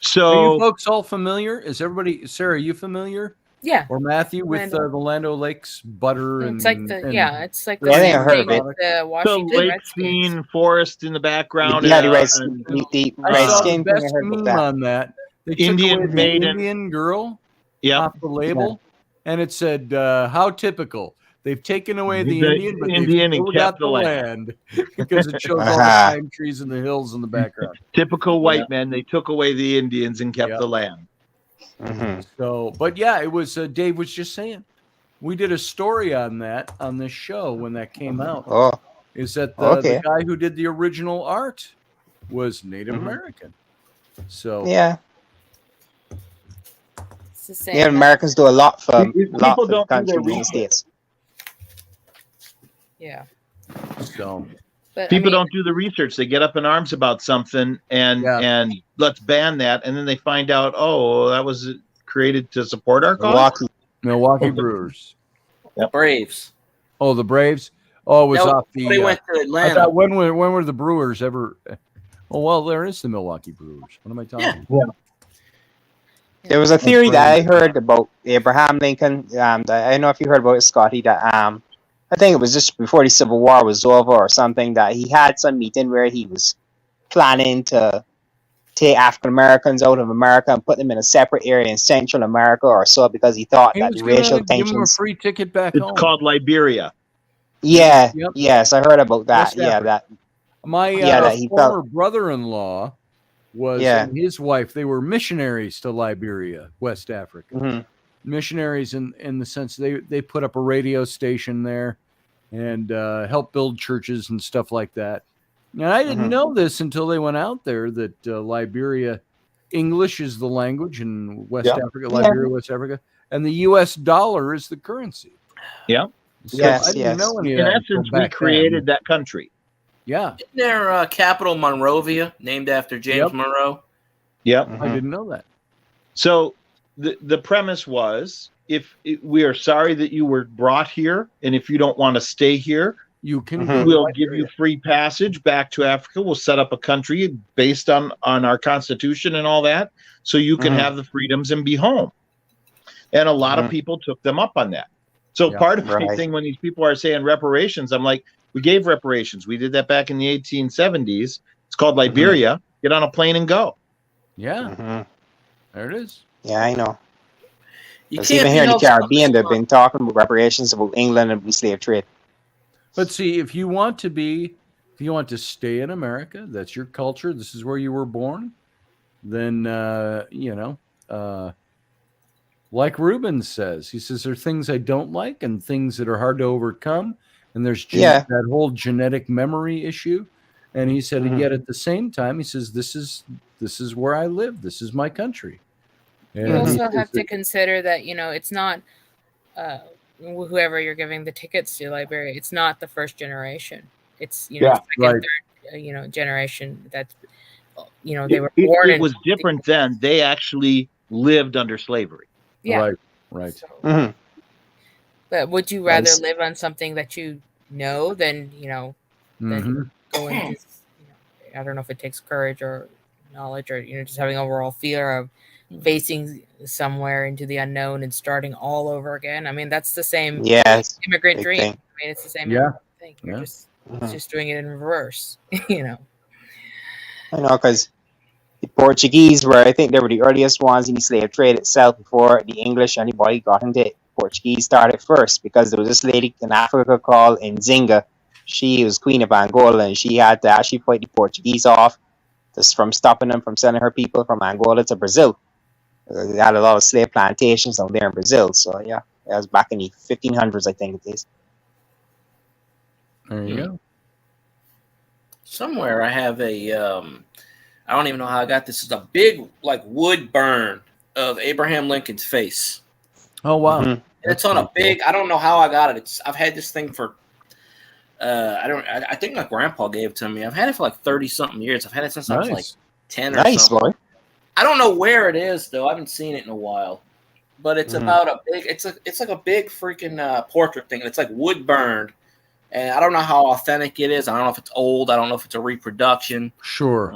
So are you folks all familiar? Is everybody, Sarah, are you familiar? Yeah. Or Matthew with the Land O'Lakes butter and it's like it's like I think I heard of it. The Washington the lake scene, forest in the background. Yeah, the red I saw the best meme on that. They took away the Indian girl off the label, and it said, "How typical." They've taken away the Indian, but they've still got the land because it shows all the pine trees and the hills in the background. Typical white men. They took away the Indians and kept the land. Mm-hmm. So, but yeah, it was. Dave was just saying, we did a story on that on this show when that came out. Oh, is that the guy who did the original art was Native American? So yeah. Native Americans do a lot for the country in the States. Yeah. So people don't do the research. They get up in arms about something and let's ban that, and then they find out, that was created to support our cause. Milwaukee Brewers. Braves. Oh, the Braves. Oh, it was off the. They went to Atlanta. I thought, when were the Brewers ever? Oh well, there is the Milwaukee Brewers. What am I talking about? Yeah. There was a theory that I heard about Abraham Lincoln. I don't know if you heard about it, Scotty. That I think it was just before the Civil War was over or something, that he had some meeting where he was planning to take African Americans out of America and put them in a separate area in Central America or so, because he thought that the racial tensions. Give him a free ticket back home. It's called Liberia. Yeah. Yep. Yes, I heard about that. My former brother-in-law was and his wife. They were missionaries to Liberia, West Africa. Mm-hmm. Missionaries in the sense they put up a radio station there and helped build churches and stuff like that. And I didn't know this until they went out there, that Liberia, English is the language in West Africa, Liberia, West Africa, and the U.S. dollar is the currency. Yeah. So I didn't know any of in that essence, we created that country. Yeah. Isn't their capital Monrovia, named after James Monroe? Yep. I didn't know that. So the premise was, we are sorry that you were brought here, and if you don't want to stay here, you can. We'll give you free passage back to Africa. We'll set up a country based on our Constitution and all that, so you can have the freedoms and be home. And a lot of people took them up on that. So part of the thing, when these people are saying reparations, I'm like, we gave reparations. We did that back in the 1870s. It's called Liberia. Get on a plane and go. Yeah. There it is. Yeah, I know. Even here in the Caribbean, they've been talking about reparations about England and the slave trade. But see, if you want to stay in America, that's your culture. This is where you were born. Then like Ruben says, he says there are things I don't like and things that are hard to overcome, and there's that whole genetic memory issue. And he said, yet at the same time, he says, this is where I live. This is my country. And you also have to consider that, it's not whoever you're giving the tickets to Liberia, it's not the first generation. It's, second, third, generation that's, they were born. It was different then. They actually lived under slavery. Yeah. Right. So, but would you rather live on something that you know than, than go into, I don't know if it takes courage or knowledge or, just having overall fear of facing somewhere into the unknown and starting all over again. I mean, that's the same immigrant dream. Thing. I mean, it's the same thing. You're just doing it in reverse, I know, because the Portuguese were, I think they were the earliest ones in the slave trade itself before the English, anybody got into it. Portuguese started first because there was this lady in Africa called Nzinga. She was queen of Angola, and she had to actually fight the Portuguese off just from stopping them from sending her people from Angola to Brazil. They had a lot of slave plantations down there in Brazil. So, that was back in the 1500s, I think it is. There you go. Somewhere I have I don't even know how I got this. It's a big, wood burn of Abraham Lincoln's face. Oh, wow. And it's on a big, I don't know how I got it. I've had this thing for, I think my grandpa gave it to me. I've had it for 30-something years. I've had it since I was 10 or something. Boy. I don't know where it is, though. I haven't seen it in a while. But it's about a big, it's like a big freaking portrait thing. It's wood burned. And I don't know how authentic it is. I don't know if it's old. I don't know if it's a reproduction. Sure.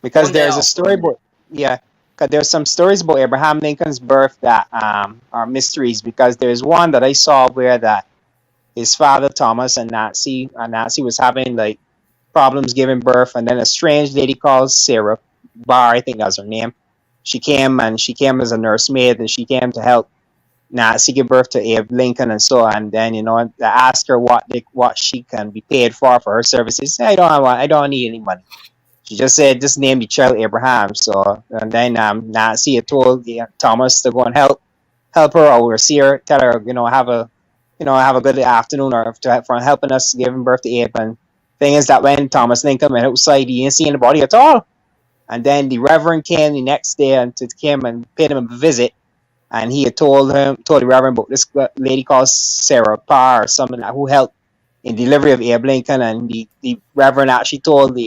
Because there's a story about, because there's some stories about Abraham Lincoln's birth that are mysteries. Because there's one that I saw where that his father, Thomas, and Nancy was having problems giving birth. And then a strange lady called Sarah Barr, I think that was her name. She came as a nursemaid, and she came to help Nancy give birth to Abe Lincoln and so on. And then, they asked her what she can be paid for her services. I don't need any money. She just said, just name the child Abraham. So, and then Nancy had told Thomas to go and help her or see her, tell her, have a good afternoon or for helping us giving birth to Abe. And thing is that when Thomas Lincoln went outside, he didn't see anybody at all. And then the Reverend came the next day and came and paid him a visit. And he had told the Reverend about this lady called Sarah Parr or something who helped in delivery of Abe Lincoln. And the Reverend actually told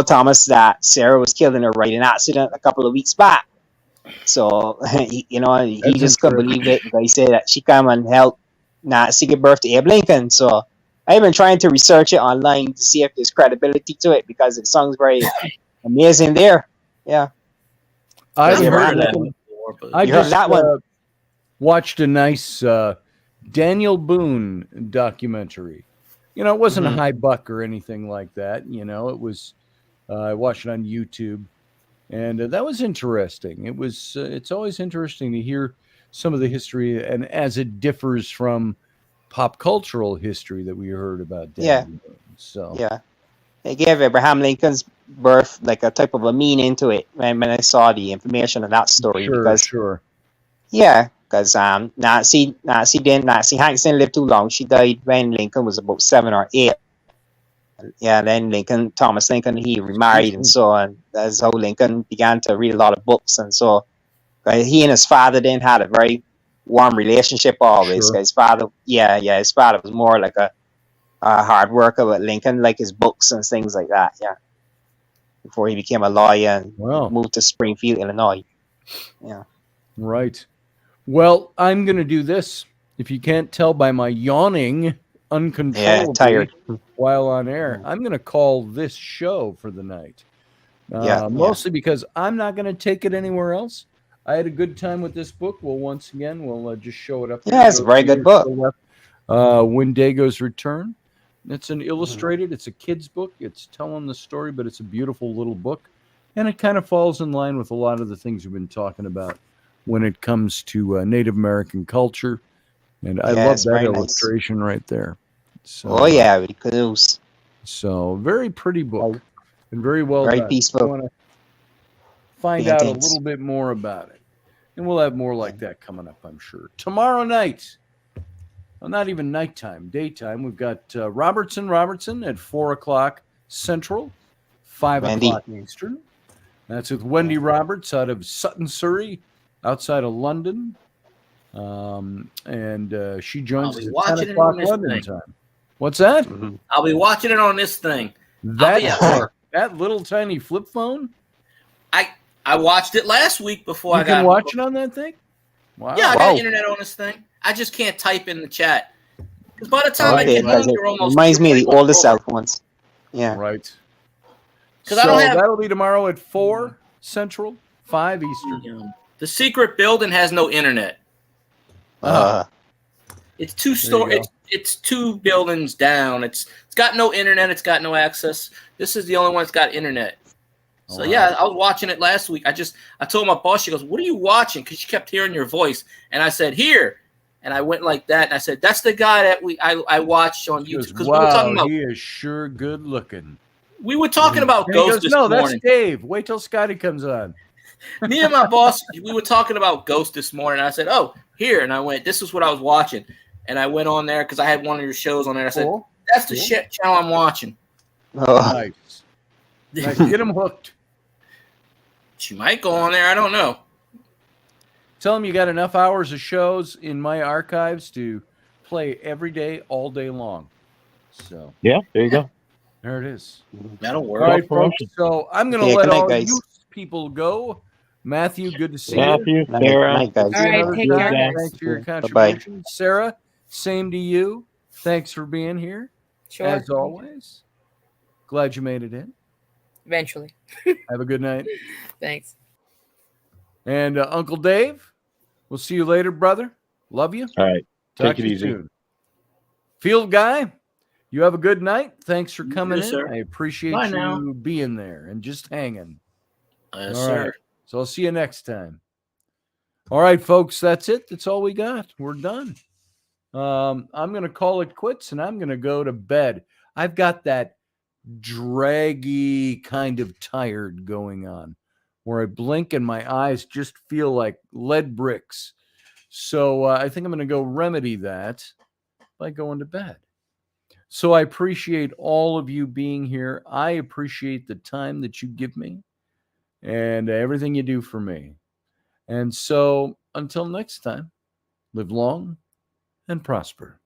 Thomas that Sarah was killed in a riding accident a couple of weeks back. So he just couldn't believe it. Because he said that she came and helped Nancy give birth to Abe Lincoln. So I've been trying to research it online to see if there's credibility to it because it sounds very amazing there. Yeah. I've heard that that. before, I just that one. Watched a nice Daniel Boone documentary. It wasn't a high buck or anything like that. It was. I watched it on YouTube, and that was interesting. It was. It's always interesting to hear some of the history, and as it differs from pop cultural history that we heard about Daniel Boone. So they gave Abraham Lincoln's birth a type of a meaning to it when I saw the information of that story. Because Nancy Hanks didn't live too long. She died when Lincoln was about 7 or 8. Then Thomas Lincoln, he remarried and so on. That's how Lincoln began to read a lot of books. And so he and his father then had a very warm relationship always. His father, his father was more like a hard worker with Lincoln, like his books and things like that. Yeah, before he became a lawyer and moved to Springfield, Illinois. Yeah. Right. Well, I'm going to do this. If you can't tell by my yawning uncontrollably tired while on air, I'm going to call this show for the night. Mostly because I'm not going to take it anywhere else. I had a good time with this book. We'll just show it up. Yeah, it's a very good book. Windigo's Return. It's an illustrated, it's a kid's book. It's telling the story, but it's a beautiful little book. And it kind of falls in line with a lot of the things we've been talking about when it comes to Native American culture. And I love that illustration right there. So, really cool. So, very pretty book. And very well very done. peaceful. I want to find out a little bit more about it. And we'll have more like that coming up, I'm sure. Tomorrow night, well, not even nighttime, daytime, we've got Robertson at 4 o'clock Central, 5 o'clock Eastern. That's with Wendy Roberts out of Sutton, Surrey, outside of London. And she joins us at 10 o'clock London time. What's that? Mm-hmm. I'll be watching it on this thing. That little tiny flip phone? I watched it last week before I got. You can watch it on that thing? Wow. Yeah, I got internet on this thing. I just can't type in the chat. Because by the time I get home, you're almost. Reminds me of the oldest cell phones. Yeah. Right. Because I don't have. That'll be tomorrow at 4 Central, 5 Eastern. The secret building has no internet. It's two stories. It's two buildings down. It's got no internet. It's got no access. This is the only one that's got internet. So I was watching it last week. I told my boss. She goes, "What are you watching?" Because she kept hearing your voice, and I said, "Here," and I went like that, and I said, "That's the guy that I watched on YouTube." Because we were talking about, he is sure good looking. We were talking about Ghost this morning. No, that's Dave. Wait till Scotty comes on. Me and my boss, we were talking about Ghost this morning. I said, "Oh, here," and I went, "This is what I was watching," and I went on there because I had one of your shows on there. I said, "That's the shit channel I'm watching." Nice. Get him hooked. She might go on there. I don't know. Tell him you got enough hours of shows in my archives to play every day, all day long. So there you go. There it is. That'll work. All right, folks. So I'm going to let all you people go. Matthew, good to see you. Sarah. All right, take care. Thanks for your contribution. Sarah, same to you. Thanks for being here. Sure. As always. Glad you made it in. Eventually. Have a good night. Thanks. And Uncle Dave, we'll see you later, brother. Love you. All right. Talk Take it easy. Soon. Field guy, you have a good night. Thanks for coming in. Sir. I appreciate you being there and just hanging. Yes, all sir. Right. So I'll see you next time. All right, folks, that's it. That's all we got. We're done. I'm going to call it quits, and I'm going to go to bed. I've got that draggy kind of tired going on where I blink and my eyes just feel like lead bricks. So I think I'm going to go remedy that by going to bed. So I appreciate all of you being here. I appreciate the time that you give me and everything you do for me. And so until next time, live long and prosper.